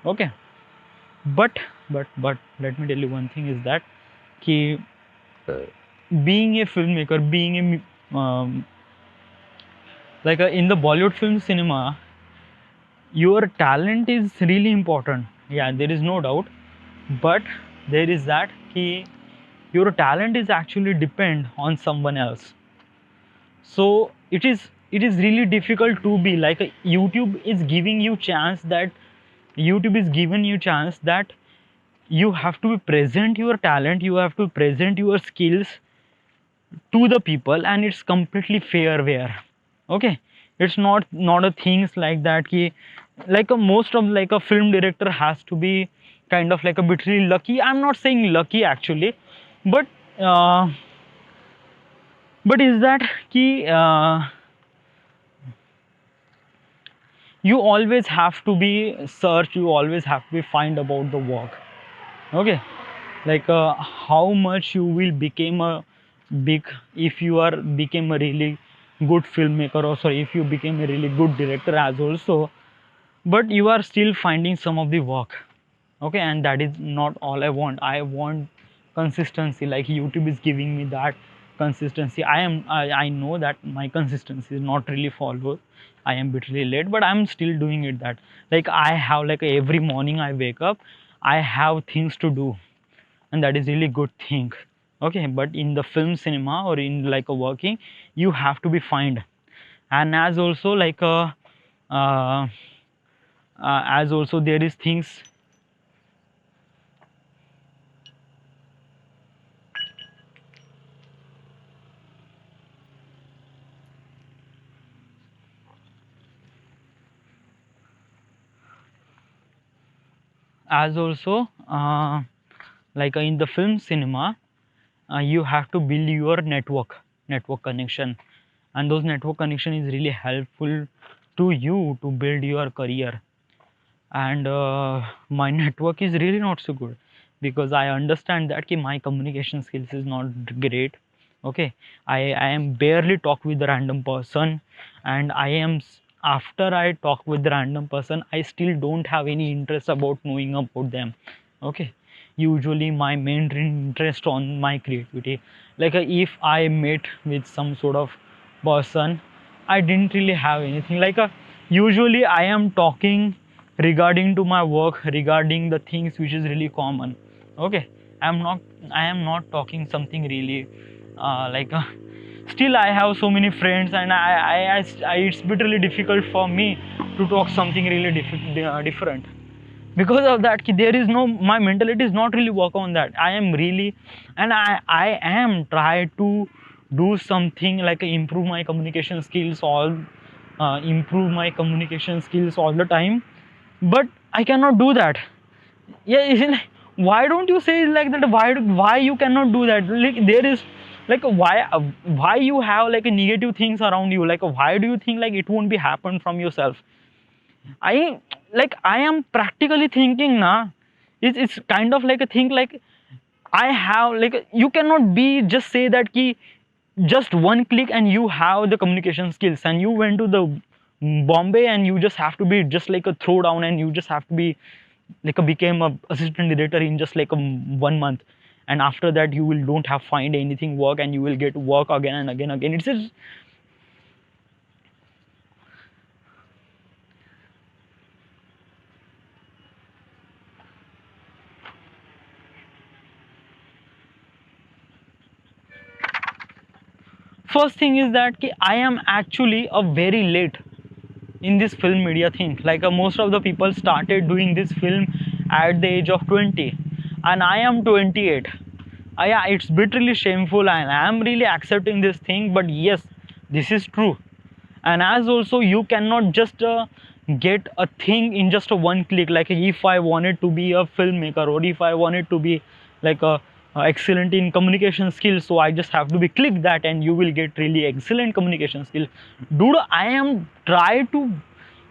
Okay, but let me tell you one thing is that ki, being a filmmaker, being a in the Bollywood film cinema, your talent is really important. Yeah, there is no doubt, but there is that ki your talent is actually depend on someone else. So it is really difficult to be like YouTube is giving you chance that YouTube is giving you chance that you have to present your talent, you have to present your skills to the people, and it's completely fair where. Okay, it's not a things like that ki, like a most of like a film director has to be kind of like a bit really lucky. I'm not saying lucky actually, but uh, is that ki you always have to be search, you always have to be find about the work. Okay, like how much you will become a big if you are became a really good filmmaker, or sorry, if you became a really good director as also, but you are still finding some of the work. Okay, and that is not all I want. I want consistency, like YouTube is giving me that consistency. I know that my consistency is not really followed. I am bit really late, but I'm still doing it. That like I have like every morning I wake up, I have things to do, and that is really good thing. Okay, but in the film cinema or in like a working, you have to be fined. And as also like uh, as also there is things, as also in the film cinema, you have to build your network connection, and those network connection is really helpful to you to build your career. And my network is really not so good, because I understand that ki my communication skills is not great. Okay, I am barely talk with the random person, and after I talk with the random person, I still don't have any interest about knowing about them. Okay, usually my main interest on my creativity, like if I met with some sort of person, I didn't really have anything like usually I am talking regarding to my work, regarding the things which is really common. Okay, I am not talking something really still I have so many friends, and it's literally difficult for me to talk something really different. Because of that ki there is no, my mentality is not really work on that. I am really, and I am try to do something like improve my communication skills improve my communication skills all the time, but I cannot do that. Yeah, isn't it? Why don't you say like that? Why you cannot do that? Like there is like why you have like a negative things around you, like why do you think like it won't be happen from yourself? I am practically thinking na, it's kind of like a thing like I have like you cannot be just say that ki just one click and you have the communication skills, and you went to the Bombay and you just have to be just like a throwdown, and you just have to be like a became a assistant director in just like a 1 month, and after that you will don't have find anything work, and you will get work again and again. It's just first thing is that ki I am actually a very late in this film media thing. Like most of the people started doing this film at the age of 20, and I am 28. Yeah, it's bit really shameful, and I am really accepting this thing, but yes, this is true. And as also you cannot just get a thing in just a one click. Like if I wanted to be a filmmaker, or if I wanted to be like a excellent in communication skills, so I just have to be click that and you will get really excellent communication skill. Dude, I am try to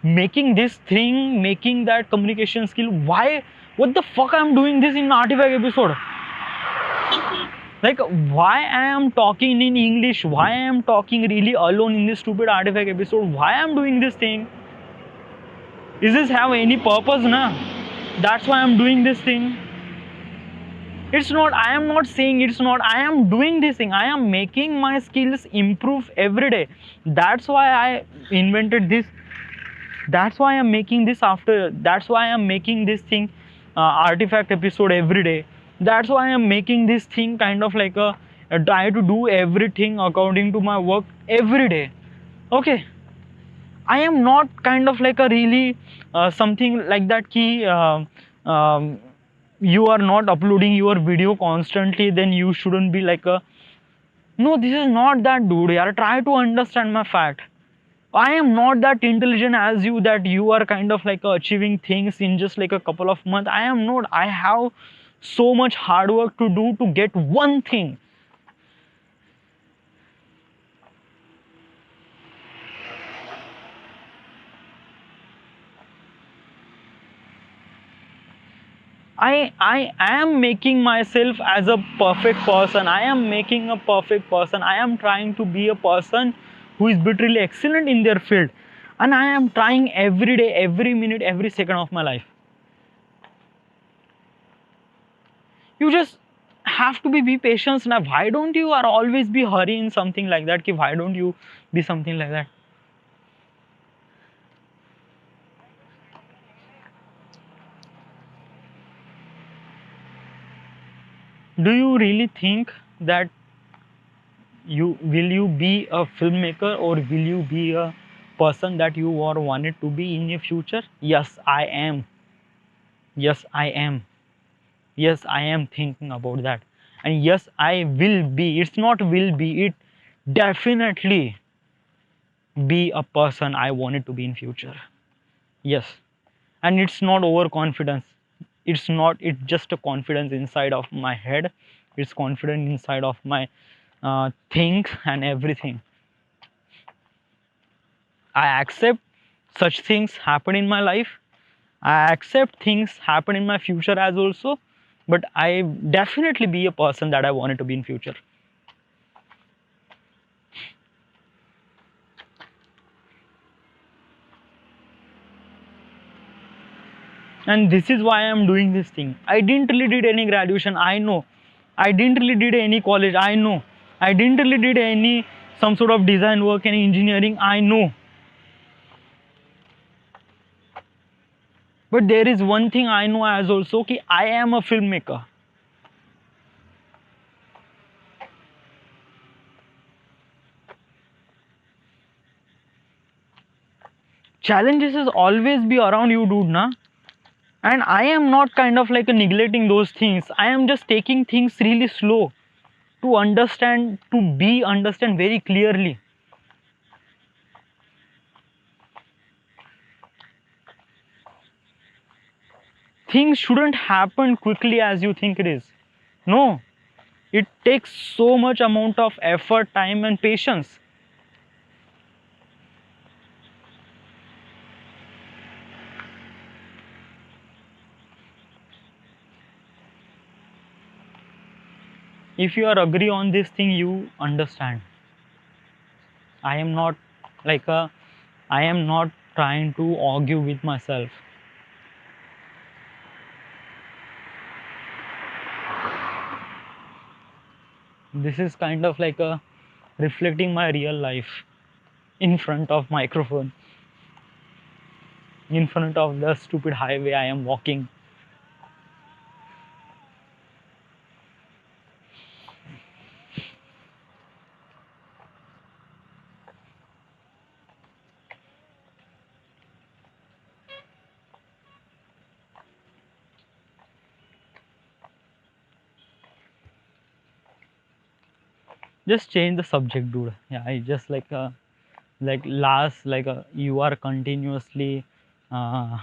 making this thing, making that communication skill. Why, what the fuck I'm doing this in artifact episode? Like, why I am talking in English, why I am talking really alone in this stupid artifact episode, why I am doing this thing? Is this have any purpose, na? That's why I'm doing this thing. It's not, I am not saying it's not, I am doing this thing, I am making my skills improve every day. That's why I invented this. That's why I'm making this after, that's why I'm making this thing artifact episode every day. That's why I'm making this thing kind of like a try to do everything according to my work every day. Okay, I am not kind of like a really something like that key you are not uploading your video constantly, then you shouldn't be like a, no, this is not that, dude. Yeah, try to understand my fact. I am not that intelligent as you, that you are kind of like achieving things in just like a couple of months. I am not. I have so much hard work to do to get one thing. I am making myself as a perfect person. I am making a perfect person. I am trying to be a person who is literally excellent in their field. And I am trying every day, every minute, every second of my life. You just have to be patient now. Why don't you are always be hurry in something like that? Ki why don't you be something like that? Do you really think that you be a filmmaker, or will you be a person that you are wanted to be in your future? Yes, I am. Yes, I am. Yes, I am thinking about that. And yes, I will be. It's not will be, it definitely be a person I wanted to be in future. Yes. And it's not overconfidence. It's not, it's just a confidence inside of my head. It's confidence inside of my things and everything. I accept such things happen in my life. I accept things happen in my future as also, but I definitely be a person that I wanted to be in future. And this is why I'm doing this thing. I didn't really did any graduation, I know. I didn't really did any college, I know. I didn't really did any some sort of design work and engineering, I know. But there is one thing I know as also, ki I am a filmmaker. Challenges is always be around you, dude, na? And I am not kind of like neglecting those things. I am just taking things really slow to understand, to be understand very clearly. Things shouldn't happen quickly as you think it is. No, it takes so much amount of effort, time and patience. If you are agree on this thing, you understand. I am not like a, I am not trying to argue with myself. This is kind of like a reflecting my real life in front of microphone, in front of the stupid highway I am walking. Just change the subject, dude. Yeah, I just like last like you are continuously uh,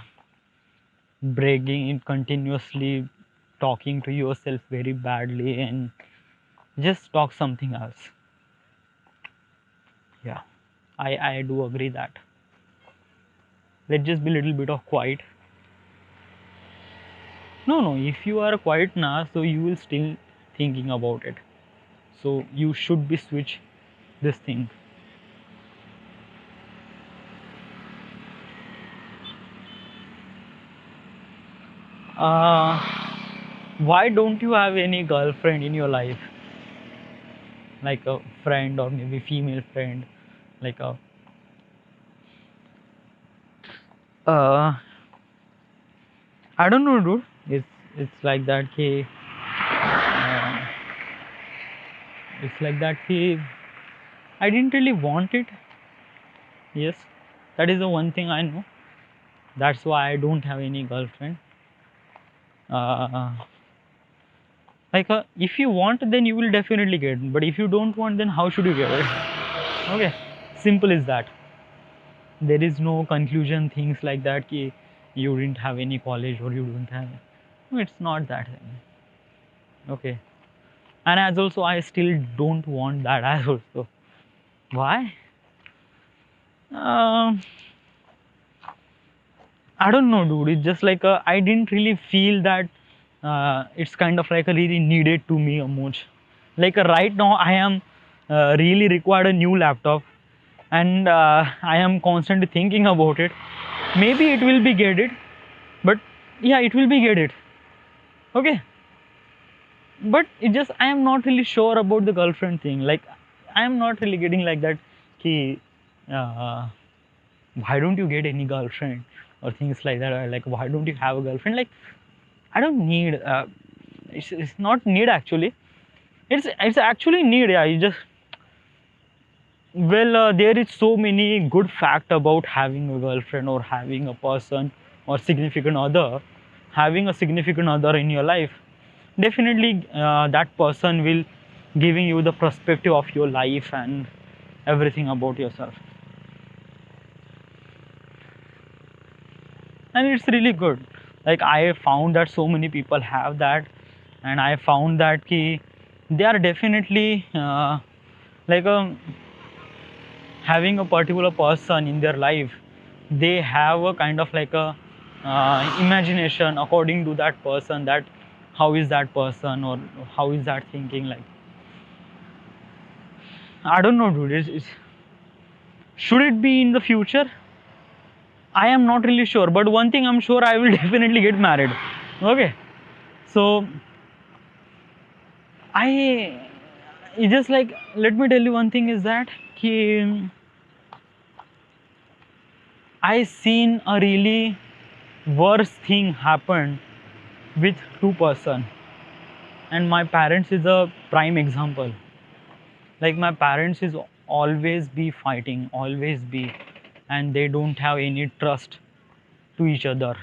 bragging it, continuously talking to yourself very badly, and just talk something else. Yeah, I do agree that. Let's just be a little bit of quiet. No, no, if you are quiet now, so you will still thinking about it. So you should be switch this thing. uh, why don't you have any girlfriend in your life, like a friend or maybe female friend, like a uh, I don't know, dude. It's like that. Uh, it's like that. I didn't really want it. Yes, that is the one thing I know. That's why I don't have any girlfriend. Uh, if you want, then you will definitely get. But if you don't want, then how should you get it? Okay, simple is that. There is no conclusion things like that. Ki you didn't have any college or you don't have. No, it's not that. Okay, and as also I still don't want that as also. Why? Um, I don't know, dude. It's just like I didn't really feel that it's kind of like a really needed to me a much. Like right now, I am really required a new laptop, and I am constantly thinking about it. Maybe it will be get it, but yeah, it will be get it. Okay, but it just I am not really sure about the girlfriend thing. Like I am not really getting like that. Ki, uh, why don't you get any girlfriend or things like that? Or like why don't you have a girlfriend? Like I don't need. It's not need actually. It's actually need. Yeah, you just well there is so many good fact about having a girlfriend or having a person or significant other. Having a significant other in your life, definitely that person will giving you the perspective of your life and everything about yourself, and it's really good. Like I found that so many people have that, and I found that they are definitely like having a particular person in their life. They have a kind of like a imagination according to that person, that how is that person or how is that thinking. Like I don't know, dude. Should it be in the future? I am not really sure, but one thing I'm sure, I will definitely get married. Okay, so I it's just like, let me tell you one thing is that I seen a really worse thing happen with two-person, and my parents is a prime example. Like my parents is always be fighting, always be, and they don't have any trust to each other,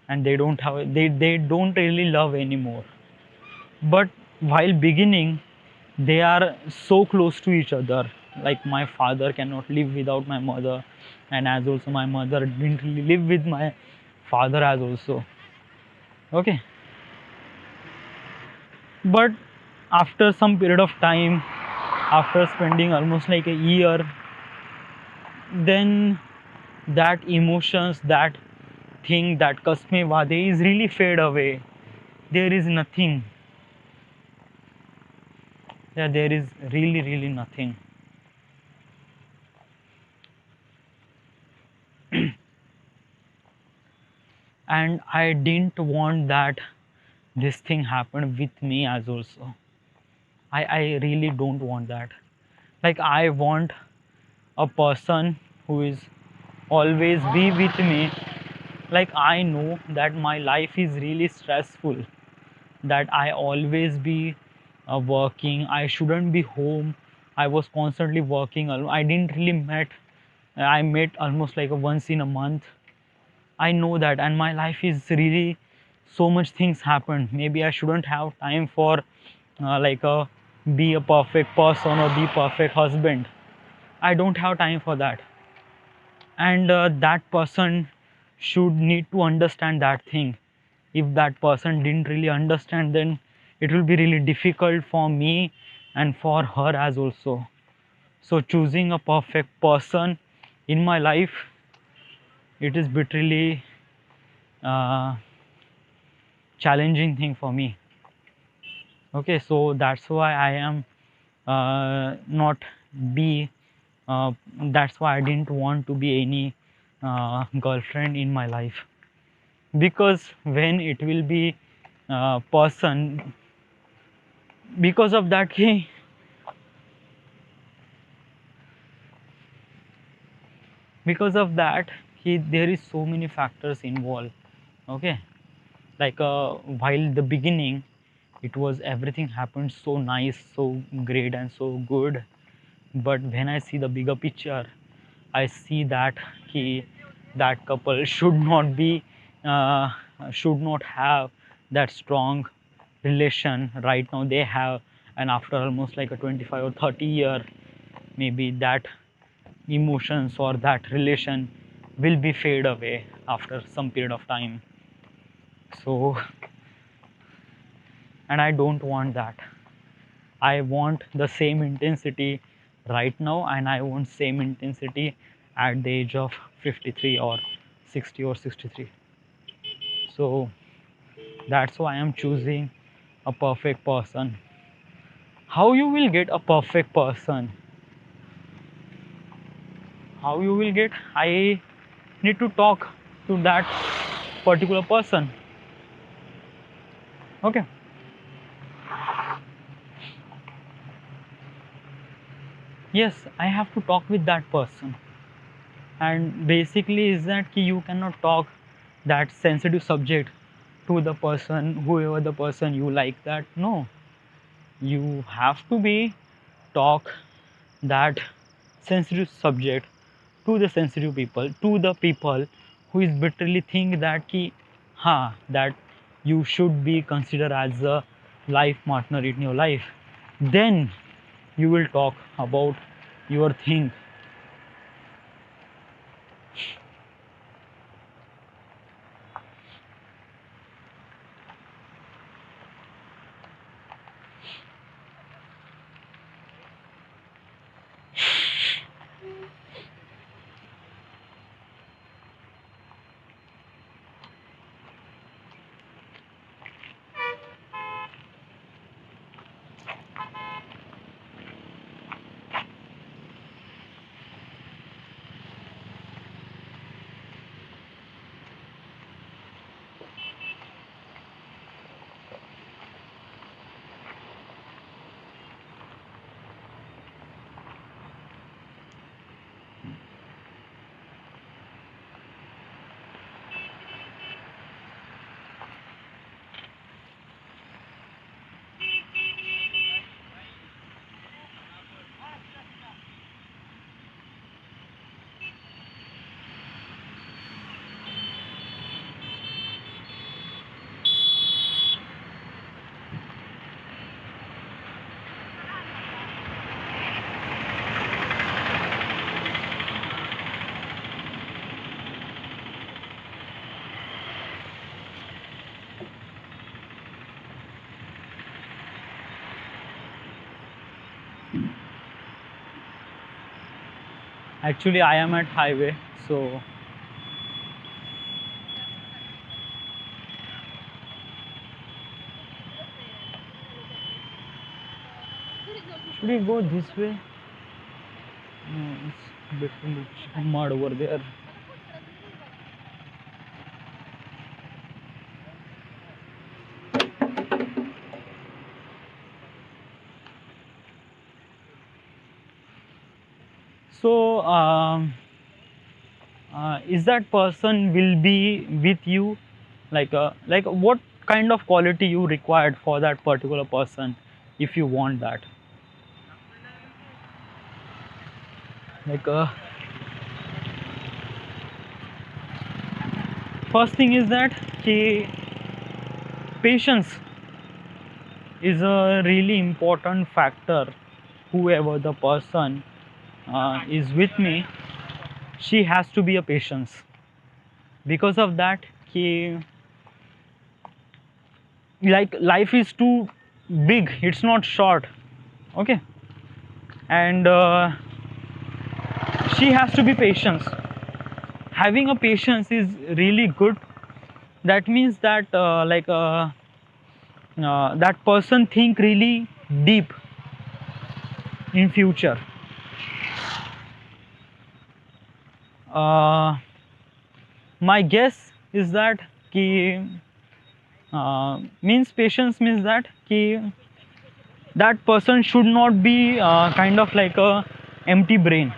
and they don't really love anymore. But while beginning, they are so close to each other. Like my father cannot live without my mother, and as also my mother didn't really live with my father as also. Okay, but after some period of time, after spending almost like a year, then that emotions, that thing, that kasme wade is really fade away. There is nothing. Yeah, there is really nothing. And I didn't want that this thing happened with me as also. I really don't want that. Like I want a person who is always be with me. Like I know that my life is really stressful, that I always be working. I shouldn't be home. I was constantly working alone. I didn't really met. I met almost like a once in a month. I know that, and my life is really so much things happen. Maybe I shouldn't have time for like a be a perfect person or be perfect husband. I don't have time for that, and that person should need to understand that thing. If that person didn't really understand, then it will be really difficult for me and for her as also. So choosing a perfect person in my life, it is bitterly uh, challenging thing for me. Okay, so that's why I am not be that's why I didn't want to be any girlfriend in my life, because when it will be person, because of that because of that there is so many factors involved. Okay, like while the beginning it was everything happened so nice, so great and so good, but when I see the bigger picture, I see that he that couple should not be uh, should not have that strong relation right now they have, and after almost like a 25 or 30 year, maybe that emotions or that relation will be fade away after some period of time. So, and I don't want that. I want the same intensity right now, and I want same intensity at the age of 53 or 60 or 63. So that's why I am choosing a perfect person. How you will get a perfect person? How you will get? I need to talk to that particular person. Okay. Yes, I have to talk with that person. And basically is that you cannot talk that sensitive subject to the person, whoever the person you like, that no, you have to be talk that sensitive subject to the sensitive people, to the people who is literally think that ki ha, that you should be considered as a life partner in your life, then you will talk about your thing. Actually I am at highway, so should we go this way? No, it's a bit too much mud over there. So is that person will be with you, like what kind of quality you required for that particular person, if you want that, like first thing is that ki, patience is a really important factor. Whoever the person is with me, she has to be a patience. Because of that ki, like life is too big, it's not short. Okay, and she has to be patient. Having a patience is really good. That means that that person think really deep in future. uh, my guess is that ki means patience means that ki that person should not be kind of like a empty brain.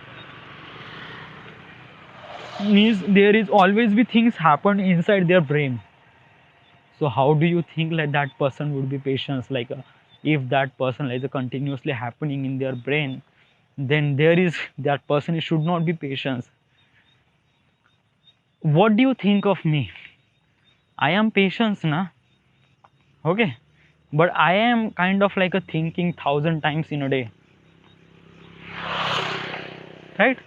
Means there is always be things happen inside their brain. So how do you think like that person would be patient, like if that person like continuously happening in their brain, then there is that person should not be patient. What do you think of me? I am patient na, okay, but I am kind of like a thinking 1,000 times in a day, right?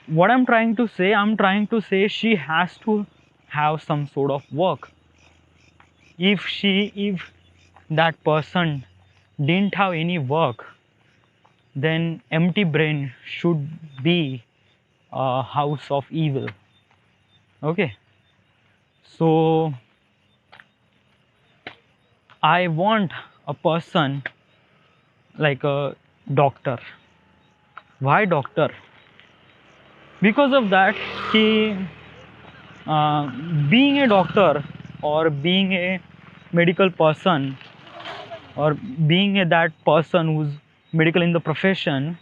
What I'm trying to say she has to have some sort of work. If that person didn't have any work, then empty brain should be a house of evil. Okay, so I want a person like a doctor. Why doctor? Because of that he being a doctor or being a medical person or being a that person who's medical in the profession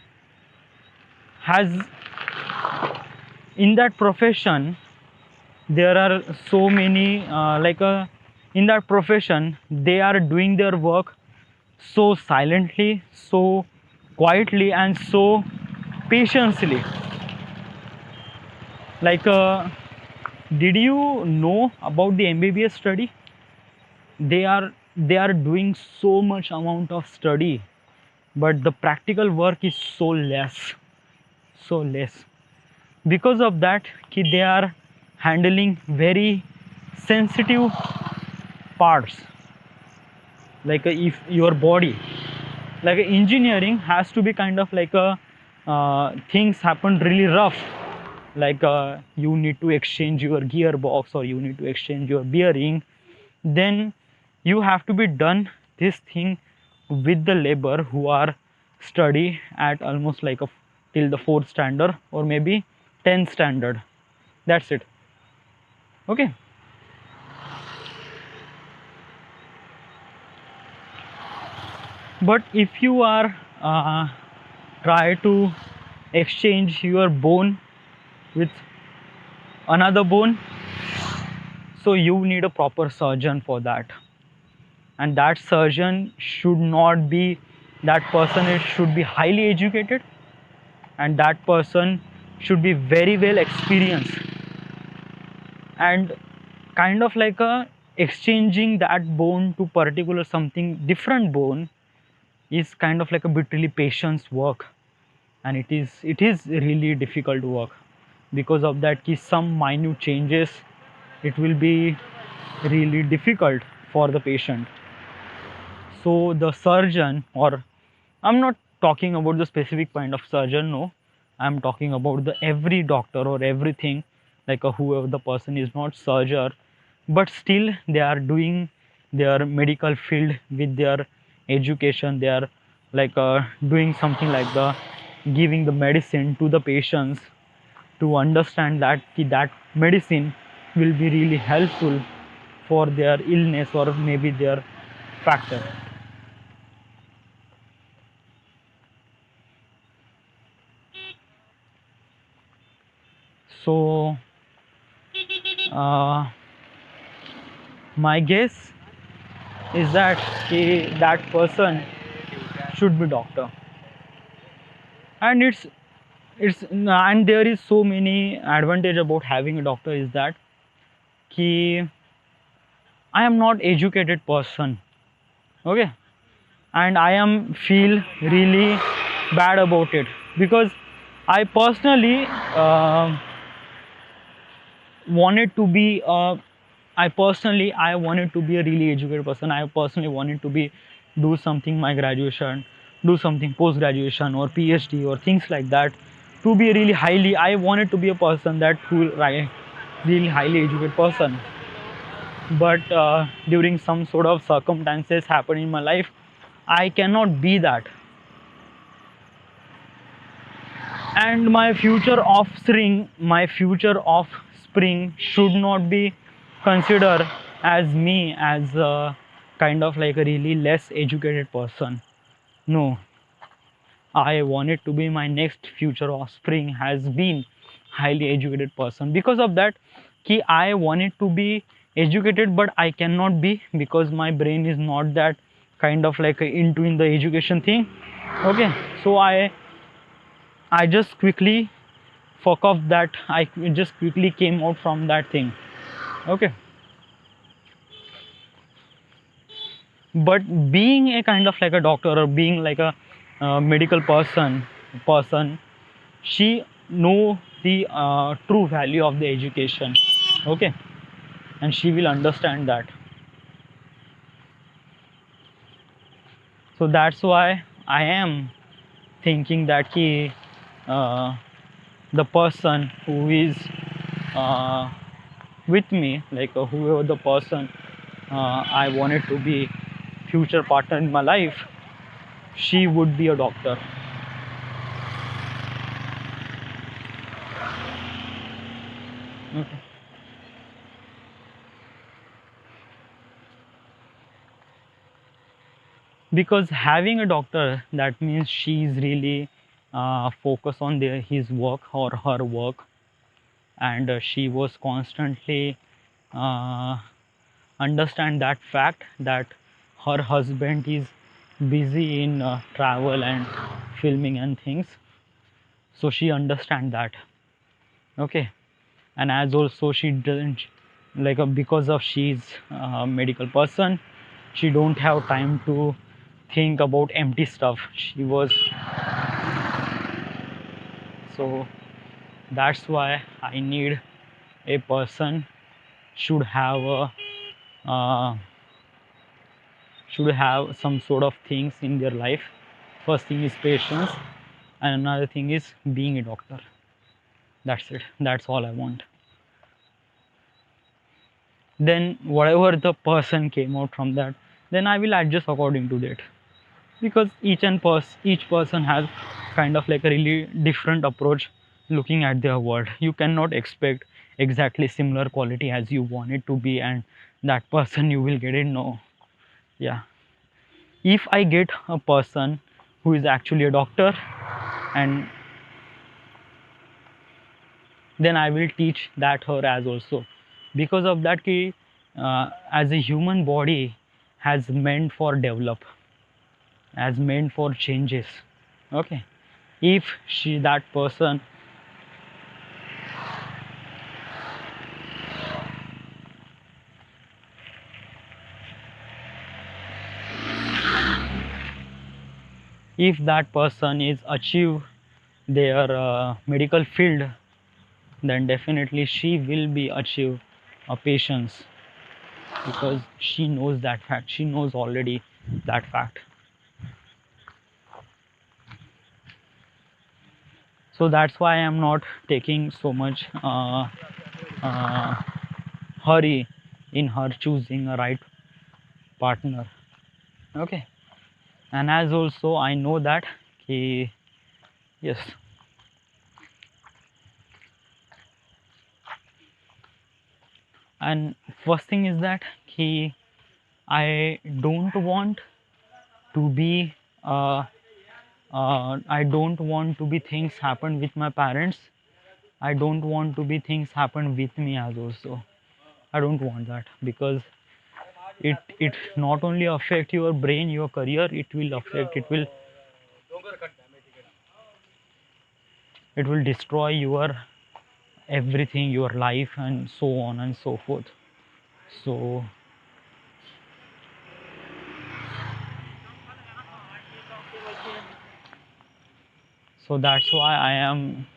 has, in that profession there are so many in that profession they are doing their work so silently, so quietly, and so patiently. like did you know about the MBBS study? They are doing so much amount of study, but the practical work is so less, so less. Because of that they are handling very sensitive parts, like if your body, like engineering has to be kind of like a things happen really rough, like you need to exchange your gearbox or you need to exchange your bearing, then you have to be done this thing with the labor who are study at almost like a till the 4th standard or maybe 10th standard. That's it. Okay, but if you are try to exchange your bone with another bone, so you need a proper surgeon for that, and that surgeon should not be that person, it should be highly educated, and that person should be very well experienced, and kind of like a exchanging that bone to particular something different bone is kind of like a bit really patience work, and it is really difficult work. Because of that ki some minute changes, it will be really difficult for the patient. So the surgeon, or I'm not talking about the specific kind of surgeon, no, I'm talking about the every doctor or everything, like whoever the person is not surgeon, but still they are doing their medical field with their education, they are like doing something like the giving the medicine to the patients to understand that that medicine will be really helpful for their illness or maybe their factor. So uh, my guess is that that person should be doctor, and it's and there is so many advantage about having a doctor is that ki I am not educated person, okay, and I am feel really bad about it, because I personally wanted to be a I wanted to be a really educated person. I personally wanted to be do something my graduation, do something post graduation or PhD or things like that, to be really highly, I wanted to be a person that who really highly educated person. but during some sort of circumstances happen in my life, I cannot be that. And my future offspring should not be considered as me as a kind of like a really less educated person. No, I wanted to be my next future offspring has been highly educated person. Because of that, ki I wanted to be educated, but I cannot be because my brain is not that kind of like into in the education thing. Okay, so I just quickly fuck off that. I just quickly came out from that thing. Okay, but being a kind of like a doctor or being like a medical person, she know the true value of the education. Okay, and she will understand that. So that's why I am thinking that uh, the person who is uh, with me, like whoever the person I wanted to be future partner in my life, she would be a doctor. Okay. Because having a doctor, that means she is really focused on his work or her work, and she was constantly uh, understand that fact that her husband is busy in travel and filming and things, so she understand that. Okay, and as also she doesn't like because of she's a medical person, she don't have time to think about empty stuff. She was, so that's why I need a person should have a uh, should have some sort of things in their life. First thing is patience, and another thing is being a doctor. That's it, that's all I want. Then whatever the person came out from that, then I will adjust according to that. Because each person has kind of like a really different approach looking at their world. You cannot expect exactly similar quality as you want it to be, and that person you will get it. No. Yeah, if I get a person who is actually a doctor, and then I will teach that her as also. Because of that as a human body has meant for develop, as meant for changes. Okay, if she that person, if that person is achieve their medical field, then definitely she will be achieve a patience, because she knows that fact, she knows already that fact. So that's why I am not taking so much uh, hurry in her choosing a right partner. Okay, and as also I know that he, yes, and first thing is that he, I don't want to be I don't want to be things happen with my parents. I don't want to be things happen with me as also. I don't want that, because it not only affect your brain, your career, it will destroy your everything, your life, and so on and so forth. So so that's why I am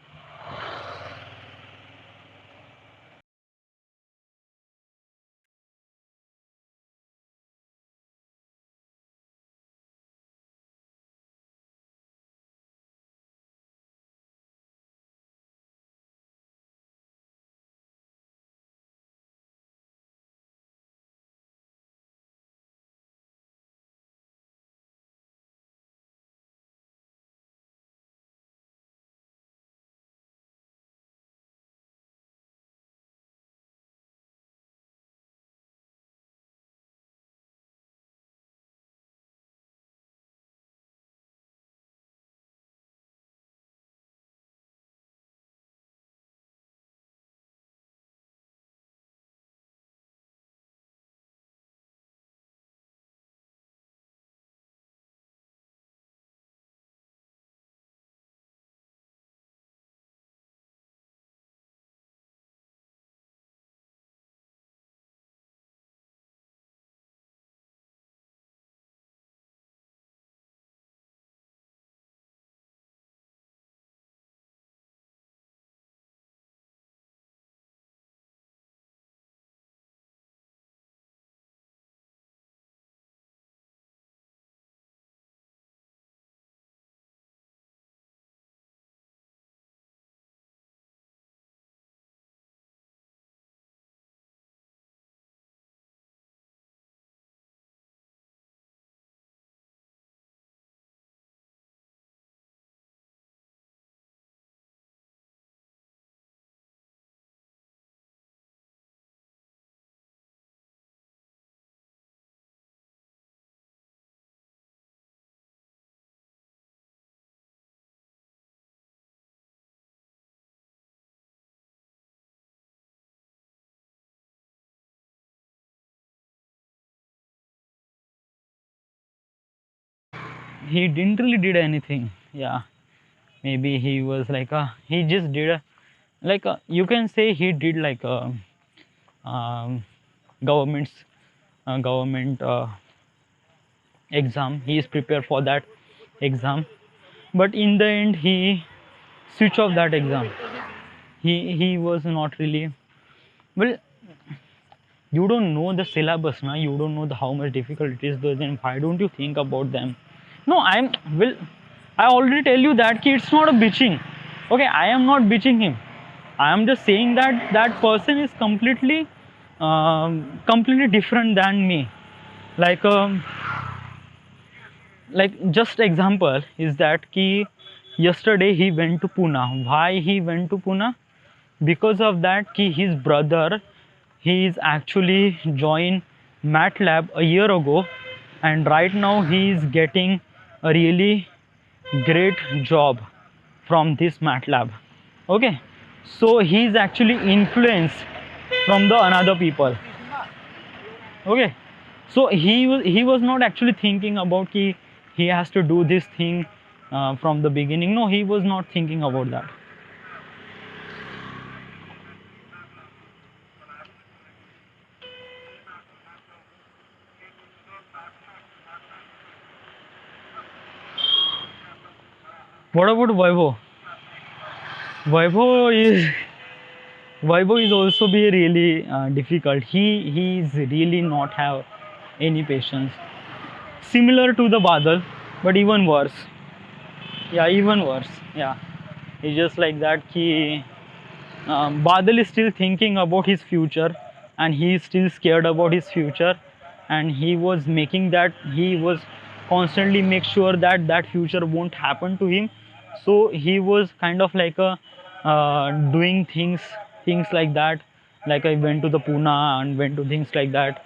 he didn't really did anything. Yeah, maybe he was like he just did you can say he did like a government's government exam. He is prepared for that exam, but in the end he switched off that exam. He was not really well. You don't know the syllabus now, you don't know how much difficult it is, then why don't you think about them? No, I'm well, I already tell you that ki it's not a bitching. Okay, I am not bitching him. I am just saying that that person is completely different than me. Like just example is that ki yesterday he went to Pune. Why he went to Pune? Because of that ki his brother, he is actually joined MATLAB a year ago, and right now he is getting a really great job from this MATLAB. Okay, so he is actually influenced from the another people. Okay, so he was not actually thinking about he has to do this thing from the beginning. No, he was not thinking about that. What about Vaibhav? Vaibhav is Vaibhav is also be really difficult. He is really not have any patience. Similar to the Badal, but even worse. Yeah, even worse. Yeah, it's just like that. Badal is still thinking about his future, and he is still scared about his future, and he was making that he was constantly make sure that that future won't happen to him. So he was kind of like a doing things like that. Like I went to the Pune and went to things like that.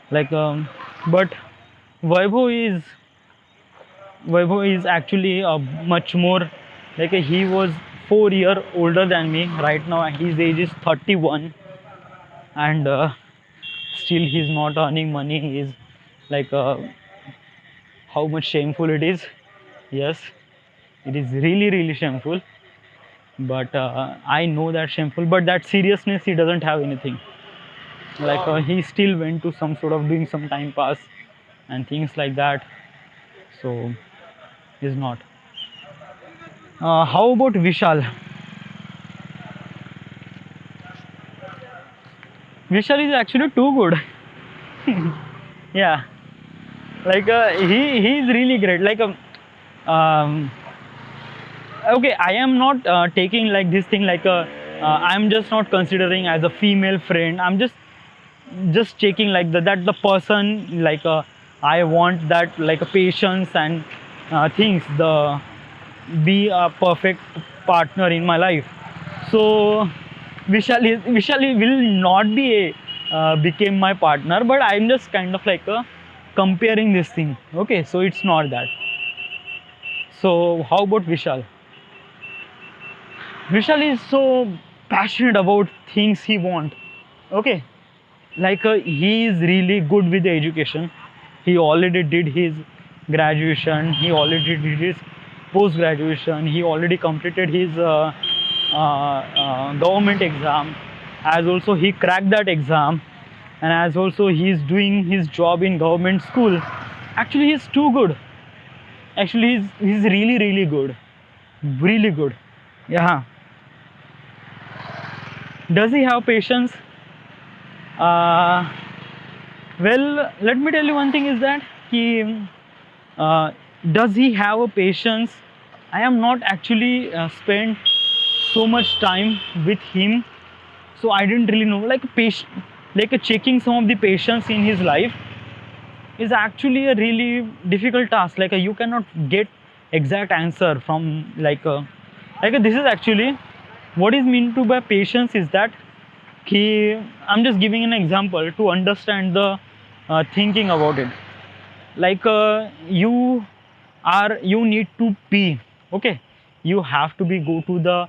Like but Vaibhav is Vaibhav is actually much more like he was 4 year older than me. Right now his age is 31, and still he's not earning money. He's like how much shameful it is. Yes, it is really shameful, but I know that shameful, but that seriousness he doesn't have anything. Like he still went to some sort of doing some time pass and things like that, so he's not. How about Vishal? Vishal is actually too good. Yeah, like he's really great. Like okay, I am not taking like this thing like I'm just not considering as a female friend. I'm just checking like that the person like I want that like a patience and things the be a perfect partner in my life. So Vishali will not be a became my partner, but I'm just kind of like comparing this thing. Okay, so it's not that. So how about Vishal? Vishal is so passionate about things he want. Okay, like he is really good with the education. He already did his graduation. He already did his post graduation. He already completed his government exam. As also he cracked that exam, and as also he is doing his job in government school. Actually, he's too good. Actually, he's really good, really good. Yeah. Does he have patience? Uh, well, let me tell you one thing is that uh, does he have a patience? I am not actually spent so much time with him, so I didn't really know. Like like checking some of the patience in his life is actually a really difficult task. Like you cannot get exact answer from this is actually what is meant to by patience is that I'm just giving an example to understand the thinking about it. Like you need to pee. Okay, you have to be go to the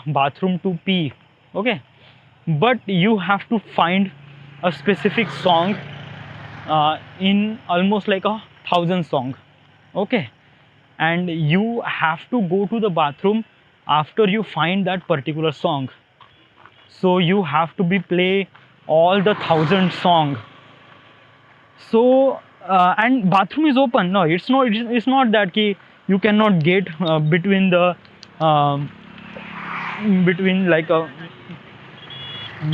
bathroom to pee. Okay, but you have to find a specific song in almost like 1,000 song. okay, and you have to go to the bathroom after you find that particular song. So you have to be play all the 1,000 song. So and bathroom is open. No, it's not that ki you cannot get between the um, between like a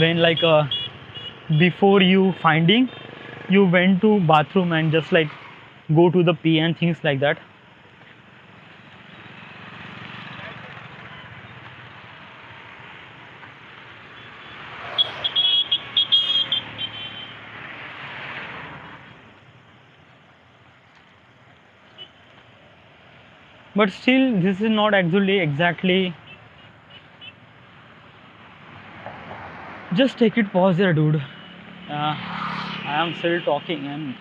when like a before you finding, you went to bathroom and just like go to the pee and things like that. But still this is not actually exactly. Just take it pause there, dude. I am still talking and